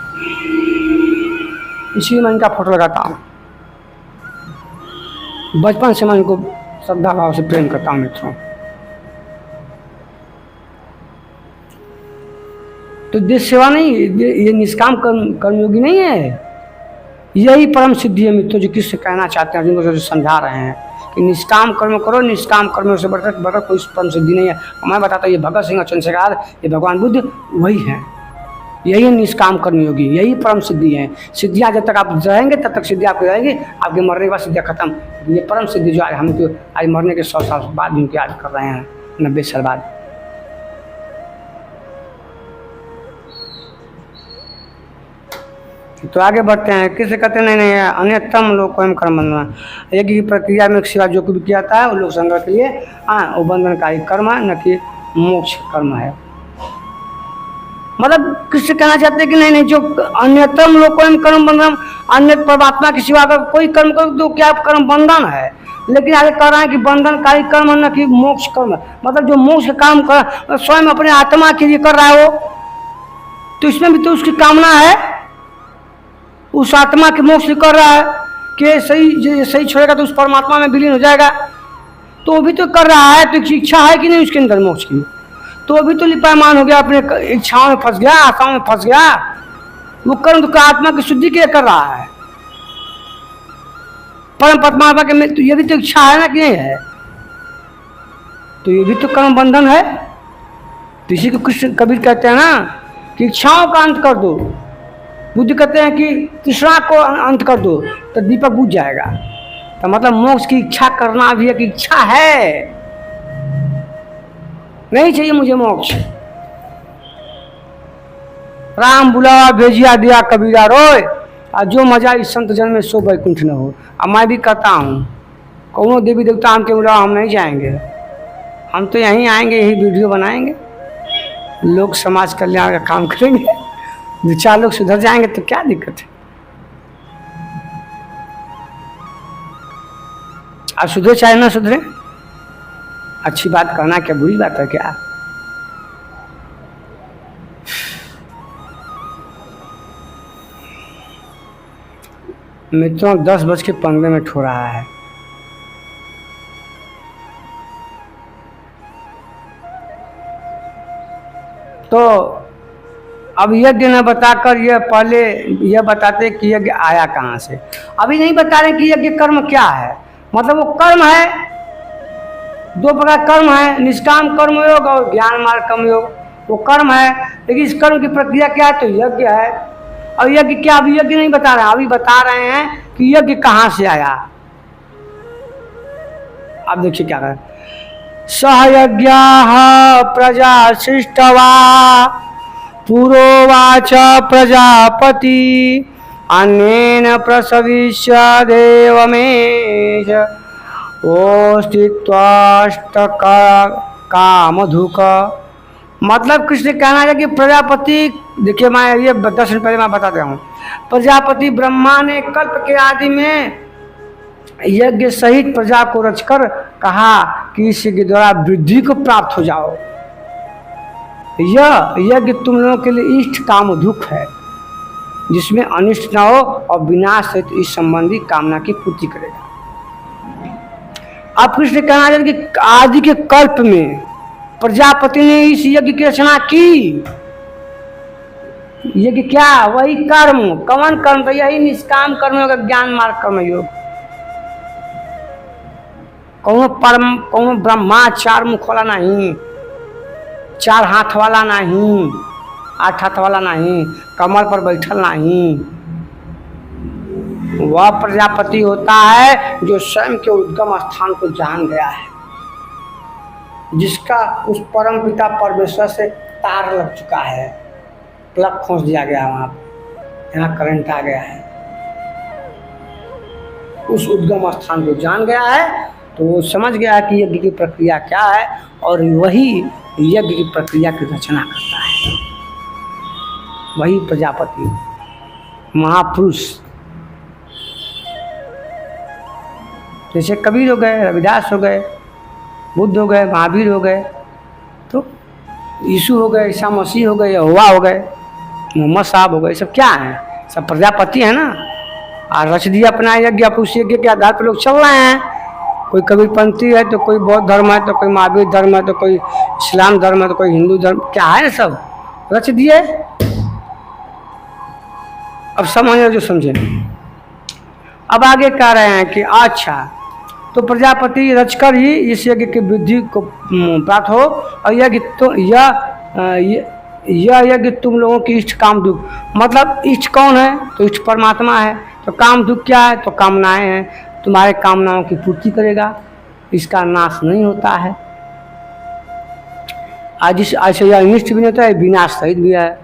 इसलिए मैं इनका फोटो लगाता हूँ। बचपन से मैं इनको श्रद्धा भाव से प्रेम करता हूँ मित्रों। तो देश सेवा नहीं, ये निष्काम कर्मयोगी नहीं है, यही परम सिद्धि है मित्रों, जो किससे कहना चाहते हैं, जिनको जो समझा रहे हैं कि निष्काम कर्म करो, निष्काम कर्म से बढ़कर कोई परम सिद्धि नहीं है। मैं बताता हूँ, ये भगत सिंह और चंद्रशेखर, ये भगवान बुद्ध वही हैं, यही है निष्काम कर्मयोगी, यही परम सिद्धि है। सिद्धियाँ जब तक आप रहेंगे तब तक सिद्धि आपको रहेगी, आपके मरने के बाद सिद्धियाँ खत्म। ये परम सिद्धि जो आज हम तो आज मरने के 100 साल बाद इनकी याद कर रहे हैं, 90 साल बाद। तो आगे बढ़ते हैं, किसे कहते हैं? नहीं, अन्यतम लोग को कर्म बंधन, एक ही प्रक्रिया में सिवा जो कुछ भी किया था वो लोग संग्रह के लिए, हाँ, वो बंधनकारी कर्म है, न कि मोक्ष कर्म है। मतलब कृष्ण कहना चाहते हैं कि नहीं नहीं, जो अन्यतम लोकोयम कर्म बंधन, अन्य परमात्मा के सिवा अगर कोई कर्म करो तो क्या कर्म बंधन है। लेकिन आगे कह रहा है कि बंधनकारी कर्म न कि मोक्ष कर्म, मतलब जो मोक्ष काम कर स्वयं अपने आत्मा के लिए कर रहा है वो, तो इसमें भी तो उसकी कामना है, उस आत्मा के मोक्ष कर रहा है कि सही छोड़ेगा तो उस परमात्मा में विलीन हो जाएगा, तो वो भी तो कर रहा है। तो इच्छा है कि नहीं उसके अंदर मोक्ष की, तो वो भी तो लिपायमान हो गया, अपने इच्छाओं में फंस गया, आशाओं में फंस गया। वो कर्म तो आत्मा की शुद्धि के लिए कर रहा है, परम परमात्मा के में तो ये भी तो इच्छा है ना कि नहीं है, तो ये भी तो कर्म बंधन है। तो इसी को कृष्ण कबीर कहते हैं ना कि इच्छाओं का अंत कर दो, बुद्ध कहते हैं कि तृष्णा को अंत कर दो तो दीपक बुझ जाएगा। तो मतलब मोक्ष की इच्छा करना भी एक इच्छा है, नहीं चाहिए मुझे मोक्ष। राम बुलावा भेजिया दिया कबीरा रोय, और जो मजा इस संत जन में सो वैकुंठ न हो। अब मैं भी कहता हूँ, कौनो देवी देवता हमके बुलावा हम नहीं जाएंगे, हम तो यहीं आएंगे, यही वीडियो बनाएंगे, लोग समाज कल्याण का काम करेंगे, 2-4 लोग सुधर जाएंगे तो क्या दिक्कत है। आप सुधरे चाहे ना सुधरे, अच्छी बात कहना क्या बुरी बात है क्या। मित्रों 10:15 हो रहा है। तो अब यज्ञ न बताकर यह पहले यह बताते कि यज्ञ आया कहाँ से। अभी नहीं बता रहे कि यज्ञ कर्म क्या है, मतलब वो कर्म है, 2 प्रकार कर्म है, निष्काम कर्मयोग और ज्ञान मार्ग कर्मयोग। वो कर्म है, लेकिन इस कर्म की प्रक्रिया क्या है, तो यज्ञ है। और यज्ञ क्या, अभी यज्ञ नहीं बता रहे हैं, अभी बता रहे हैं कि यज्ञ कहाँ से आया। अब देखिए क्या करें, सहयज्ञाः प्रजा सृष्टवा पुरोवाच प्रजापति अन्येन प्रसविष्य देवमेश ओस्तित्वाष्ट कामधुक। मतलब कृष्ण कहना है कि प्रजापति, देखिए मैं ये 10 मिनट पहले मैं बता रहा हूँ, प्रजापति ब्रह्मा ने कल्प के आदि में यज्ञ सहित प्रजा को रचकर कहा कि इस यज्ञ द्वारा वृद्धि को प्राप्त हो जाओ। यह यज्ञ तुम लोगों के लिए इष्ट काम दुख है, जिसमें अनिष्ट न हो और विनाश सहित इस संबंधी कामना की पूर्ति करेगा। अब कृष्ण कहना है कि आदि के कल्प में प्रजापति ने इस यज्ञ की रचना की। यज्ञ क्या, वही कर्म, कौन कर्म, तो यही निष्काम कर्म होगा, ज्ञान मार्ग कर्म योग। कौनो ब्रह्मा 4 मुख वाला नहीं, 4 हाथ वाला नहीं, 8 हाथ वाला नहीं, कमर पर बैठल नहीं। वह प्रजापति होता है जो स्वयं के उद्गम स्थान को जान गया है, जिसका उस परम पिता परमेश्वर से तार लग चुका है, प्लग खोस दिया गया, वहाँ यहाँ करंट आ गया है, उस उद्गम स्थान को जान गया है, तो वो समझ गया कि यज्ञ की प्रक्रिया क्या है, और वही यज्ञ की प्रक्रिया की रचना करता है। वही प्रजापति महापुरुष, जैसे कबीर हो गए, रविदास हो गए, बुद्ध हो गए, महावीर हो गए, तो यीशु हो गए, ईसा मसीह हो गए, यहोवा हो गए, मोहम्मद साहब हो गए, सब क्या हैं, सब प्रजापति है ना। और रच दिया अपना यज्ञ, उस यज्ञ के आधार पर लोग चल रहे हैं। कोई कबीरपंथी है तो कोई बौद्ध धर्म है, तो कोई महावीर धर्म है, तो कोई इस्लाम धर्म है, तो कोई हिंदू धर्म, क्या है, सब रच दिए। अब समझो जो समझे। अब आगे कह रहे हैं कि अच्छा, तो प्रजापति रचकर ही इस यज्ञ की वृद्धि को प्राप्त हो, और यज्ञ तो यह यज्ञ तुम लोगों की इष्ट काम दुख, मतलब इष्ट कौन है, तो इष्ट परमात्मा है। तो काम दुख क्या है, तो कामनाएं हैं, तुम्हारे कामनाओं की पूर्ति करेगा, इसका नाश नहीं होता है। आज इस ऐसे यह अनिष्ट भी नहीं होता है, विनाश सहित भी है।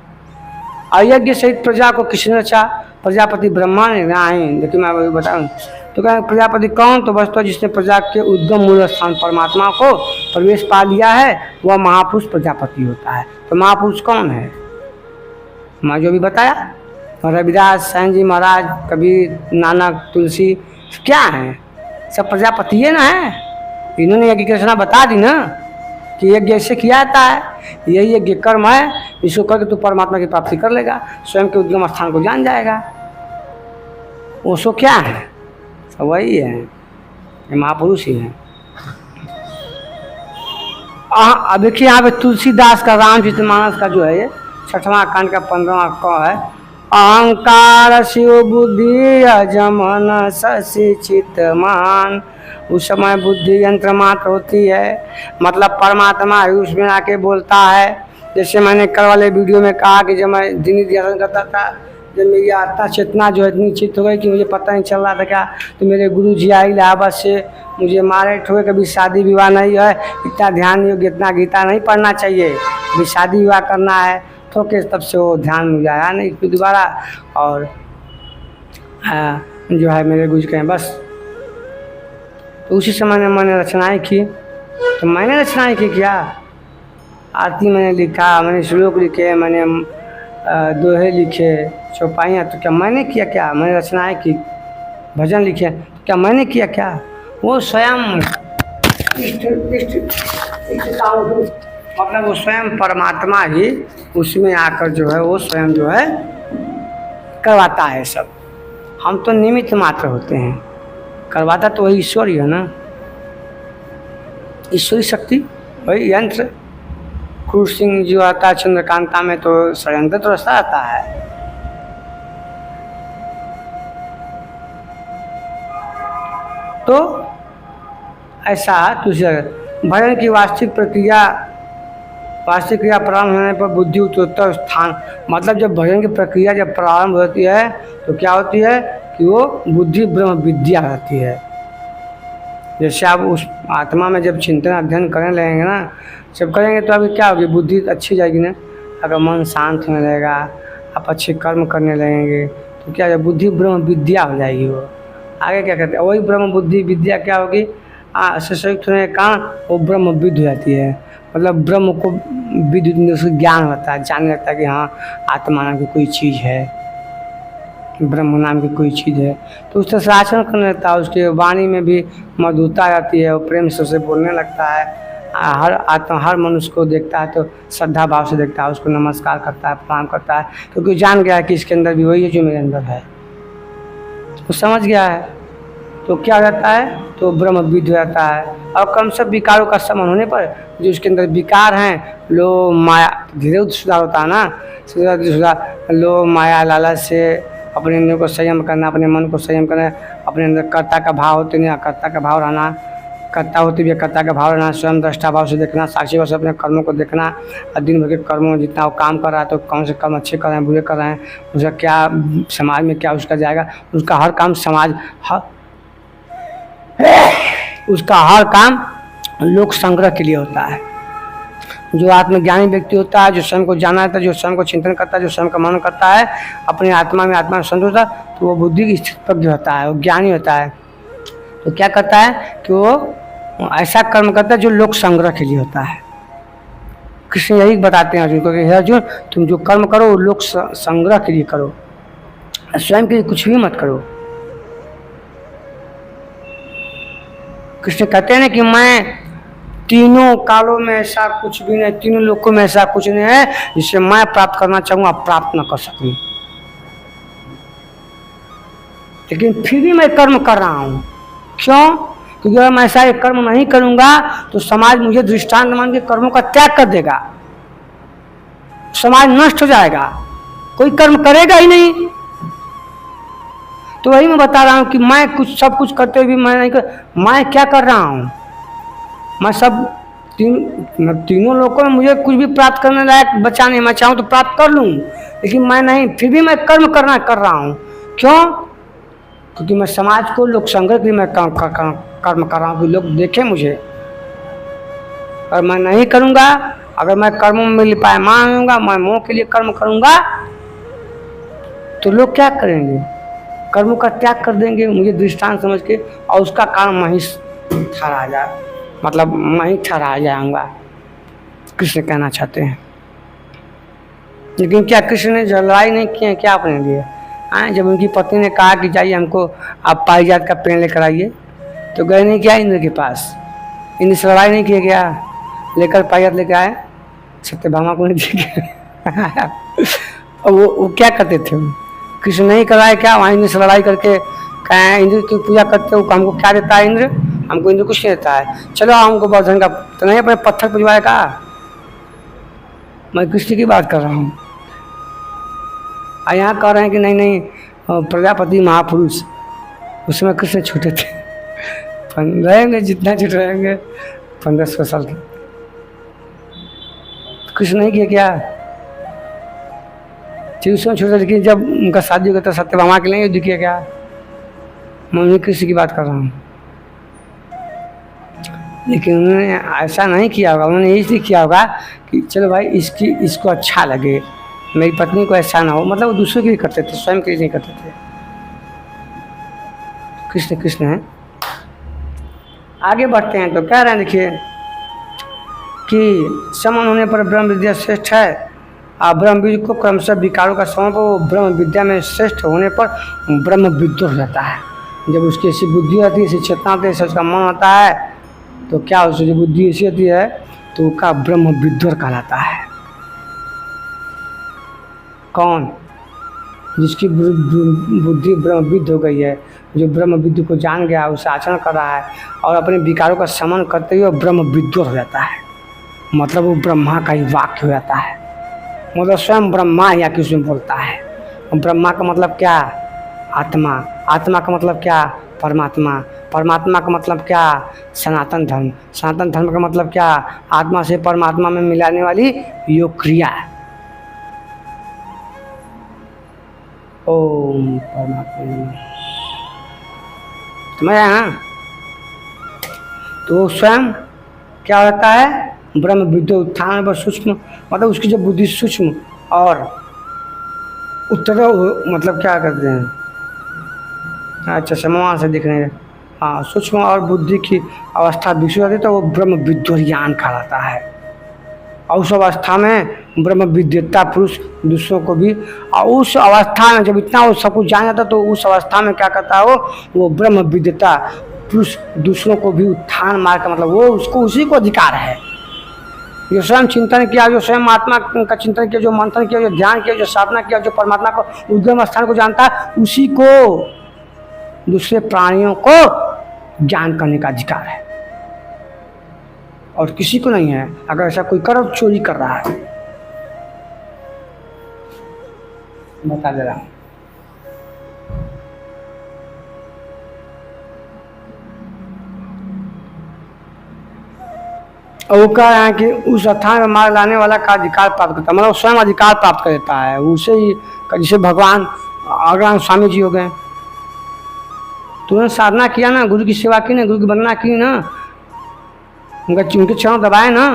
यज्ञ सहित प्रजा को किसने रचा, प्रजापति ब्रह्मा ने। देखिए मैं वही बताऊँ, तो क्या प्रजापति कौन, तो वस्तु जिसने प्रजा के उद्गम मूल स्थान परमात्मा को प्रवेश पा लिया है, वह महापुरुष प्रजापति होता है। तो महापुरुष कौन है, मैं जो भी बताया, रविदास, साईं जी महाराज, कबीर, नानक, तुलसी क्या हैं? सब प्रजापति है ना है। इन्होंने यज्ञ की रचना बता दी ना कि यज्ञ ऐसे किया जाता है, यही यज्ञ कर्म है, इसको करके तू परमात्मा की प्राप्ति कर लेगा, स्वयं के उद्गम स्थान को जान जाएगा। वो सो क्या है? सब वही है, ये महापुरुष ही है। अब देखिए यहाँ पे तुलसीदास का रामचरितमानस का जो है ये 6वां कांड का 15वां क है। अहंकार शिव बुद्धि अजमन शशि चित मान। उस समय बुद्धि यंत्र मात्र होती है, मतलब परमात्मा ही उसमें आके बोलता है। जैसे मैंने कल वाले वीडियो में कहा कि जब मैं दिन ध्यान करता था, जब मेरी आत्मा चेतना जो है इतनी चित्त हो गई कि मुझे पता नहीं चल रहा था क्या, तो मेरे गुरु जी आई इलाहाबाद से, मुझे मारे ठोके, कभी शादी विवाह नहीं है, इतना ध्यान नहीं होगा, इतना गीता नहीं पढ़ना चाहिए, अभी शादी विवाह करना है, ठोके, तब से वो ध्यान मुझे आया नहीं फिर दोबारा। और जो है मेरे गुरु कहें बस, तो उसी समय मैंने रचनाएँ की। तो मैंने रचनाएँ की क्या, आरती मैंने लिखा, मैंने श्लोक लिखे, मैंने दोहे लिखे, चौपाइयाँ, तो क्या मैंने किया क्या? मैंने रचनाएँ की, भजन लिखे, तो क्या मैंने किया क्या? वो स्वयं मतलब वो स्वयं परमात्मा ही उसमें आकर जो है वो स्वयं जो है करवाता है सब। हम तो निमित्त मात्र होते हैं, करवाता तो वही ईश्वर ही है ना, ईश्वरी शक्ति, वही यंत्र। क्रूर सिंह जो आता है चंद्रकांता में, तो षड्यंत्र तो रचता आता है। तो ऐसा भजन की वास्तविक क्रिया प्रारंभ होने पर बुद्धि उत्तरोत्तर स्थान, मतलब जब भजन की प्रक्रिया जब प्रारंभ होती है तो क्या होती है कि वो बुद्धि ब्रह्म विद्या रहती है। जैसे आप उस आत्मा में जब चिंतन अध्ययन करने लगेंगे ना, जब करेंगे तो अभी क्या होगी, बुद्धि अच्छी जाएगी ना। अगर मन शांत होने लगेगा, आप अच्छे कर्म करने लगेंगे, तो क्या है, बुद्धि ब्रह्म विद्या हो जाएगी। वो आगे क्या कहते हैं, वही ब्रह्म बुद्धि विद्या क्या होगी, संयुक्त होने का वो ब्रह्म विद्या हो जाती है। मतलब ब्रह्म को विद्युत उसको ज्ञान होता है, जानने लगता है कि हाँ आत्मा नाम की कोई चीज़ है, ब्रह्म नाम की कोई चीज़ है। तो उस तरह से आचरण करने लगता है, उसके वाणी में भी मधुरता आती है, वो प्रेम से उसे बोलने लगता है। हर आत्मा हर मनुष्य को देखता है तो श्रद्धा भाव से देखता है, उसको नमस्कार करता है, प्रणाम करता है, क्योंकि जान गया है कि इसके अंदर भी वही है जो मेरे अंदर है, वो समझ गया है। तो क्या हो जाता है, तो ब्रह्म विद्ध हो जाता है। और कम सब विकारों का समन होने पर जो उसके अंदर विकार हैं, लोभ माया, धीरे सुधार होता है ना, सुधार, लोभ माया लालच से अपने इंद्रियों को संयम करना, अपने मन को संयम करना, अपने अंदर कर्ता का भाव होते नहीं कर्ता का भाव रहना, कर्ता होते भी कर्ता का भाव रहना, स्वयं दृष्टा भाव से देखना, साक्षी भाव से अपने कर्मों को देखना। और दिन भर के कर्मों में जितना वो काम कर रहा है, तो कौन से कर्म अच्छे कर रहे हैं, बुरे कर रहे हैं, उसका क्या समाज में क्या उसका जाएगा, उसका हर काम समाज उसका हर काम लोक संग्रह के लिए होता है। जो आत्मज्ञानी व्यक्ति होता है, जो स्वयं को जाना रहता है, जो स्वयं को चिंतन करता है, जो स्वयं का मनन करता है, अपने आत्मा में संतुष्ट होता है, तो वो बुद्धि स्थितप्रज्ञ होता है, वो ज्ञानी होता है। तो क्या करता है कि वो ऐसा कर्म करता है जो लोक संग्रह के लिए होता है। कृष्ण यही बताते हैं अर्जुन को कि हे अर्जुन, तुम जो कर्म करो लोक संग्रह के लिए करो, स्वयं के लिए कुछ भी मत करो। कृष्ण कहते हैं ना कि मैं तीनों कालों में ऐसा कुछ भी नहीं, तीनों लोकों में ऐसा कुछ नहीं है जिसे मैं प्राप्त करना चाहूँगा प्राप्त न कर सकूँ, लेकिन फिर भी मैं कर्म कर रहा हूँ। क्यों? क्योंकि अगर मैं ऐसा एक कर्म नहीं करूँगा तो समाज मुझे दृष्टांत मान के कर्मों का त्याग कर देगा, समाज नष्ट हो जाएगा, कोई कर्म करेगा ही नहीं। तो वही मैं बता रहा हूँ कि मैं कुछ सब कुछ करते हुए भी मैं नहीं मैं क्या कर रहा हूँ, मैं सब तीनों लोगों में मुझे कुछ भी प्राप्त करने लायक बचा नहीं, मैं चाहूँ तो प्राप्त कर लूँ, लेकिन मैं नहीं, फिर भी मैं कर्म कर रहा हूँ। क्यों? क्योंकि मैं समाज को लोक संग्रह के लिए मैं कर्म कर रहा हूँ कि लोग देखें मुझे। और मैं नहीं करूँगा, अगर मैं कर्मों में लिपायमान होऊंगा, मैं मोह के लिए कर्म करूँगा, तो लोग क्या करेंगे, कर्मों का त्याग कर देंगे मुझे दृष्टांत समझ के, और उसका कारण मैं ही ठहरा जाए, मतलब मैं ही ठहरा जाऊंगा। कृष्ण कहना चाहते हैं। लेकिन क्या कृष्ण ने लड़ाई नहीं किए क्या अपने लिए? हाँ, जब उनकी पत्नी ने कहा कि जाइए हमको आप पारिजात का पेड़ लेकर आइए, तो गए नहीं क्या इंद्र के पास? इंद्र से लड़ाई नहीं किया क्या? लेकर पारिजात लेकर आए, सत्यभामा को नहीं दिखे। और वो क्या करते थे? कृष्ण नहीं कराए क्या? वहाँ इंद्र से लड़ाई करके कहें इंद्र की पूजा करते हो, हमको क्या देता है इंद्र? हमको इंद्र कुछ नहीं देता है, चलो हमको वर्धन का तो नहीं अपने पत्थर पुजवाए का। मैं कृष्ण की बात कर रहा हूँ। यहाँ कह रहे हैं कि नहीं नहीं प्रजापति महापुरुष, उसमें कृष्ण छोटे थे, रहेंगे जितना छोटे रहेंगे 1500 साल के। कृष्ण नहीं किया क्या? उसमें छोटे, लेकिन जब उनका शादी होगा तो सत्यभामा के लिए युद्ध किया क्या? मैं उन्हीं कृष्ण की बात कर रहा हूँ। लेकिन उन्होंने ऐसा नहीं किया होगा, उन्होंने इसलिए किया होगा कि चलो भाई इसको अच्छा लगे, मेरी पत्नी को ऐसा ना हो। मतलब वो दूसरों के लिए करते थे, स्वयं के लिए नहीं करते थे। कृष्ण कृष्ण है। आगे बढ़ते हैं तो कह रहे हैं, देखिए कि समान होने पर ब्रह्म विद्या श्रेष्ठ है। ब्रह्म विद्या को क्रमशः विकारों का समान पर वो ब्रह्म विद्या में श्रेष्ठ होने पर ब्रह्म विद्या हो जाता है। जब उसकी ऐसी बुद्धि आती है, ऐसी चेतना आती है, ऐसा उसका मन होता है, तो क्या उसकी जो बुद्धि ऐसी होती है तो उसका ब्रह्म विद्या कहलाता है। कौन? जिसकी बुद्धि ब्रह्मविद्ध हो गई है, जो ब्रह्मविद्ध को जान गया, उसे आचरण कर रहा है और अपने विकारों का समन करते हुए ब्रह्मविद्ध हो जाता है। मतलब वो ब्रह्मा का ही वाक्य हो जाता है, मतलब स्वयं ब्रह्मा या किसी में बोलता है। ब्रह्मा का मतलब क्या? आत्मा। आत्मा का मतलब क्या? परमात्मा। परमात्मा का मतलब क्या? सनातन धर्म। सनातन धर्म का मतलब क्या? आत्मा से परमात्मा में मिलाने वाली योग क्रिया। ओम परमात्मा। समझ आया? हाँ, तो स्वयं क्या होता है? ब्रह्म विद्या उत्थान पर सूक्ष्म, मतलब उसकी जो बुद्धि सूक्ष्म और उत्तर, मतलब क्या करते हैं, अच्छा समूह से दिख रहे हैं, हाँ, सूक्ष्म और बुद्धि की अवस्था विकसित होती है तो वो ब्रह्म विद्या ज्ञान कहलाता है। और उस अवस्था में ब्रह्म विद्यता पुरुष दूसरों को भी, और उस अवस्था में जब इतना वो सब कुछ जान जाता तो उस अवस्था में क्या करता है वो ब्रह्म विद्यता पुरुष दूसरों को भी उत्थान मार्ग का, मतलब वो उसको उसी को अधिकार है। जो स्वयं चिंतन किया, जो स्वयं आत्मा का चिंतन किया, जो मंथन किया, जो ध्यान किया, जो साधना किया, जो परमात्मा को उद्गम स्थान को जानता है, उसी को दूसरे प्राणियों को ज्ञान करने का अधिकार है और किसी को नहीं है। अगर ऐसा कोई कर्म चोरी कर रहा है, बता दे रहा हूं। और वो कह रहे हैं कि उस स्थान में मार्ग लाने वाला का अधिकार प्राप्त करता है, मतलब स्वयं अधिकार प्राप्त कर देता है उसे ही। जैसे भगवान अग्रवाल स्वामी जी हो गए, तुमने साधना किया ना, गुरु की सेवा की ना, गुरु की वंदना की ना, उनके चरण दबाए ना,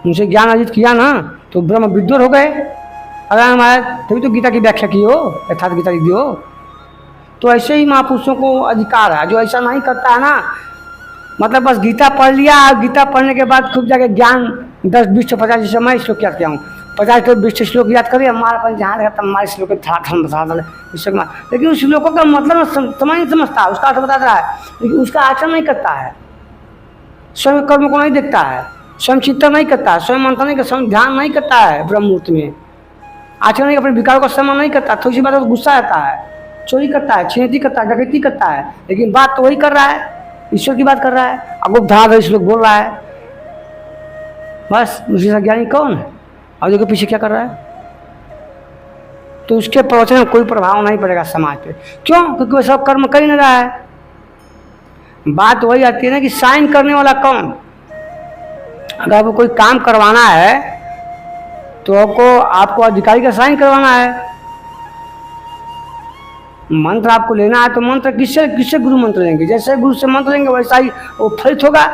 उनसे ज्ञान अर्जित किया ना, तो ब्रह्म विद्वान हो गए। अगर हमारे तभी तो गीता की व्याख्या की हो, यथार्थ गीता लिख दी हो। तो ऐसे ही महापुरुषों को अधिकार है। जो ऐसा नहीं करता है ना, मतलब बस गीता पढ़ लिया, गीता पढ़ने के बाद खूब जाके ज्ञान 10 20 50 जैसे मैं श्लोक याद किया हूँ, 50 से 20 श्लोक याद करिए, हमारे पास जहाँ रहता हमारे श्लोक बता डाले, लेकिन उस श्लोकों का मतलब समझ नहीं समझता, उसका अर्थ बताता है, लेकिन उसका आचरण नहीं करता है, स्वयं कर्म को नहीं देखता है, स्वयं चिंतन नहीं करता है, स्वयं मंथन नहीं करता, स्वयं ध्यान नहीं करता है ब्रह्म मुहूर्त में, आचरण नहीं, अपने विकारों का सम्मान नहीं करता, थोड़ी सी बात तो गुस्सा आता है, चोरी करता है, छिनैती करता है, डकैती करता है, लेकिन बात तो वही कर रहा है, ईश्वर की बात कर रहा है। अब वो धड़ाधड़ श्लोक बोल रहा है, बस उसी से ज्ञानी कौन है और देखो पीछे क्या कर रहा है। तो उसके प्रवचन में कोई प्रभाव नहीं पड़ेगा समाज पे। क्यों? क्योंकि वो सब कर्म कर ही नहीं रहा है। बात वही आती है ना कि साइन करने वाला कौन। अगर आपको कोई काम करवाना है तो आपको अधिकारी का साइन करवाना है। मंत्र आपको लेना है तो मंत्र किससे किससे गुरु मंत्र लेंगे, जैसे गुरु से मंत्र लेंगे वैसा ही वो फलित होगा।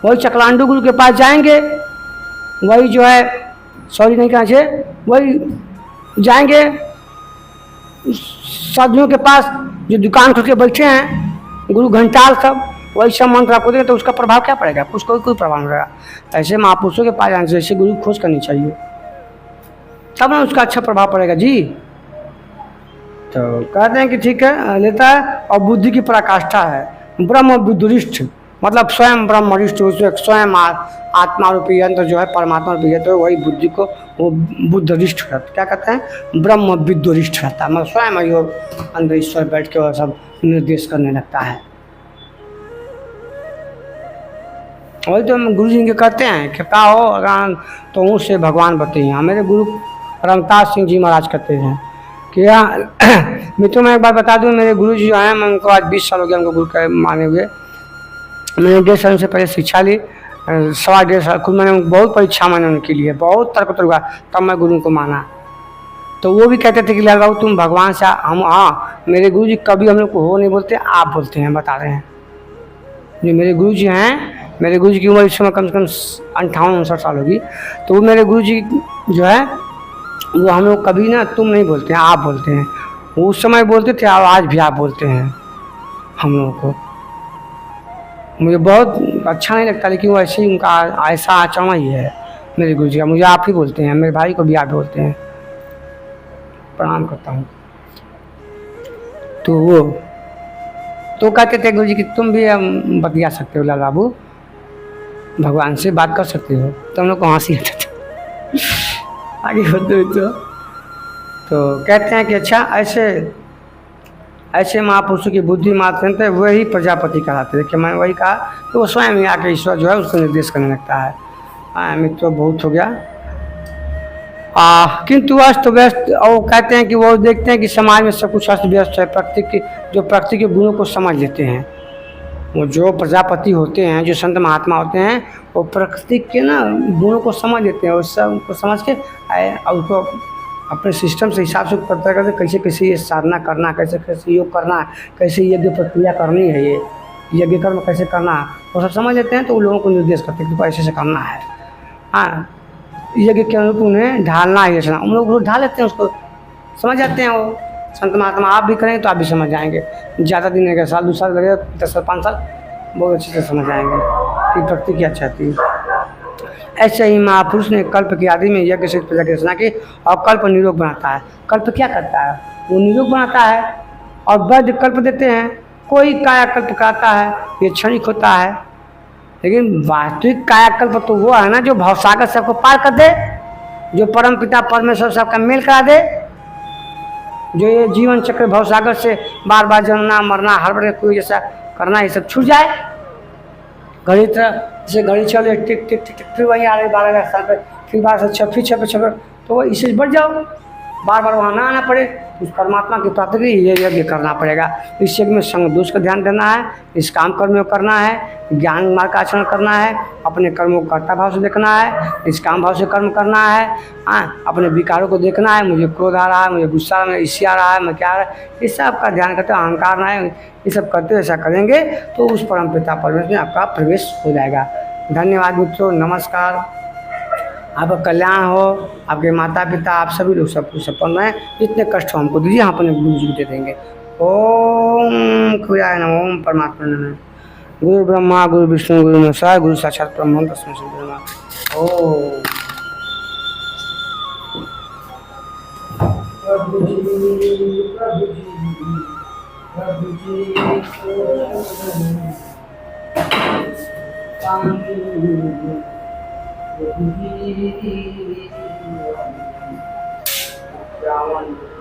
वही चकलांडू गुरु के पास जाएंगे, वही जो है सॉरी नहीं कहना चाहिए, वही जाएंगे साधुओं के पास जो दुकान खोल के बैठे हैं, गुरु घंटाल सब, वही सब मंत्र आपको देंगे तो उसका प्रभाव क्या पड़ेगा? उसको कोई प्रभाव नहीं रहेगा। ऐसे महापुरुषों के पास जाने से ऐसे गुरु खोज करनी चाहिए। तब ना उसका अच्छा प्रभाव पड़ेगा जी। तो कहते हैं कि ठीक है, लेता है। और बुद्धि की पराकाष्ठा है ब्रह्म बुद्धिष्ठ, मतलब स्वयं ब्रह्मनिष्ठ, उसमें स्वयं आत्मा रूपी यंत्र जो है, परमात्मा रूपी यंत्र, वही बुद्धि को वो बुद्धिष्ठ रहता, क्या कहते हैं, ब्रह्म विद्वरिष्ठ रहता है, मतलब स्वयं ही वो अंदर ईश्वर बैठ के वो सब निर्देश करने लगता है। वही तो हम गुरु जी के कहते हैं कि का हो अगान तो उससे भगवान बताइए। मेरे गुरु रमताज सिंह जी महाराज कहते हैं कि मित्रों मैं एक बार बता दूं, मेरे गुरु जी जो हैं, मैं उनको आज 20 साल हो गया उनको गुरु के माने हुए। मैंने 1.5 साल से पहले शिक्षा ली, 1.5 साल खुद मैंने बहुत परीक्षा मैंने उनके लिए बहुत तर्क हुआ, तब मैं गुरु को माना। तो वो भी कहते थे कि लाल बाबू तुम भगवान से हम, हाँ मेरे गुरु जी कभी हम लोग को हो नहीं बोलते, आप बोलते हैं, बता रहे हैं। जो मेरे गुरु जी हैं, मेरे गुरु जी की उम्र इस समय कम से कम 58-59 साल होगी। तो वो मेरे गुरु जी जो है वो हम लोग कभी ना तुम नहीं बोलते हैं, आप बोलते हैं। वो उस समय बोलते थे और आज भी आप बोलते हैं हम लोगों को। मुझे बहुत अच्छा नहीं लगता, लेकिन वो ऐसे ही उनका ऐसा आचरण ही है मेरे गुरु जी का। मुझे आप ही बोलते हैं, मेरे भाई को भी आप बोलते हैं, प्रणाम करता हूँ। तो वो तो कहते थे गुरु जी कि तुम भी बतिया सकते हो लाल बाबू, भगवान से बात कर सकते हो। तो हम लोग को हंसी आता था आगे बढ़ते तो कहते हैं कि अच्छा ऐसे ऐसे महापुरुषों की बुद्धि मात्र थे, वही प्रजापति कहलाते थे। कि मैं वही कहा तो वो स्वयं ही आके ईश्वर जो है उसको निर्देश करने लगता है। मित्रों बहुत हो गया। किंतु अस्त व्यस्त, और कहते हैं कि वो देखते हैं कि समाज में सब कुछ अस्त व्यस्त है, प्रकृति जो प्रकृति के गुणों को समझ लेते हैं। वो जो प्रजापति होते हैं, जो संत महात्मा होते हैं, वो प्रकृति के ना गुणों को समझ लेते हैं, और सब उनको समझ के और उसको अपने सिस्टम से हिसाब से पता करते कैसे कैसे ये साधना करना, कैसे कैसे योग करना, कैसे यज्ञ प्रक्रिया करनी है, ये यज्ञ कर्म कैसे करना, वो सब समझ लेते हैं। तो उन लोगों को निर्देश करते हैं कि ऐसे से करना है। हाँ, यज्ञ के अनुरूप उन्हें ढालना है, ऐसा उन लोग ढाल लेते हैं, उसको समझ जाते हैं। वो संत महात्मा आप भी करेंगे तो आप भी समझ जाएंगे। ज़्यादा दिन लगेगा, 1 साल 2 साल लगेगा, 10 साल 5 साल, बहुत अच्छे से समझ आएंगे कि प्रकृति क्या चाहती है। ऐसे ही महापुरुष ने कल्प की आदि में यज्ञ से प्रजा की रचना की, और कल्प निरोग बनाता है। कल्प क्या करता है, वो निरोग बनाता है, और वैद्य कल्प देते हैं। कोई कायाकल्प कराता है, ये क्षणिक होता है, लेकिन वास्तविक कायाकल्प तो वो है ना जो भवसागर सबको पार कर दे, जो परम पिता परमेश्वर सबका मेल करा दे, जो ये जीवन चक्र भवसागर से बार बार जन्मना मरना हर बार कोई जैसा करना, ये सब छूट जाए। घड़ी तरह जैसे घड़ी चले टिक टिक टिक टिक, फिर वहीं आ रही 12 साल पर, फिर 12 से 6, फिर 6 पे 6, तो वो इससे बढ़ जाओ, बार बार वहाँ ना आना पड़े। उस परमात्मा की प्राप्ति के लिए ये यज्ञ करना पड़ेगा। इस यज्ञ में संग दोष का ध्यान देना है, इस काम कर्म में करना है, ज्ञान मार्ग का आचरण करना है, अपने कर्मों को कर्ता भाव से देखना है, इस काम भाव से कर्म करना है। अपने विकारों को देखना है, मुझे क्रोध आ रहा है, मुझे गुस्सा आ रहा है, ईर्ष्या आ रहा है, मैं क्या आ रहा है, इस सब का ध्यान करते, अहंकार ना है, ये सब करते ऐसा करेंगे तो उस परम पिता परमेश्वर में आपका प्रवेश हो जाएगा। धन्यवाद मित्रों, नमस्कार। आपका कल्याण हो, आपके माता पिता आप सभी लोग सब कुछ संपन्न हैं। जितने कष्ट हो हमको दीजिए, हम अपने गुरु जी को दे देंगे। ओम खुदाय नमः, ओम परमात्मा नमः। गुरु ब्रह्मा गुरु विष्णु गुरु महेश्वर, गुरु साक्षात ब्रह्म तस्मै श्री गुरु नमः। ओम प्रभु जी प्रभु जी प्रभु जी प्रभु जी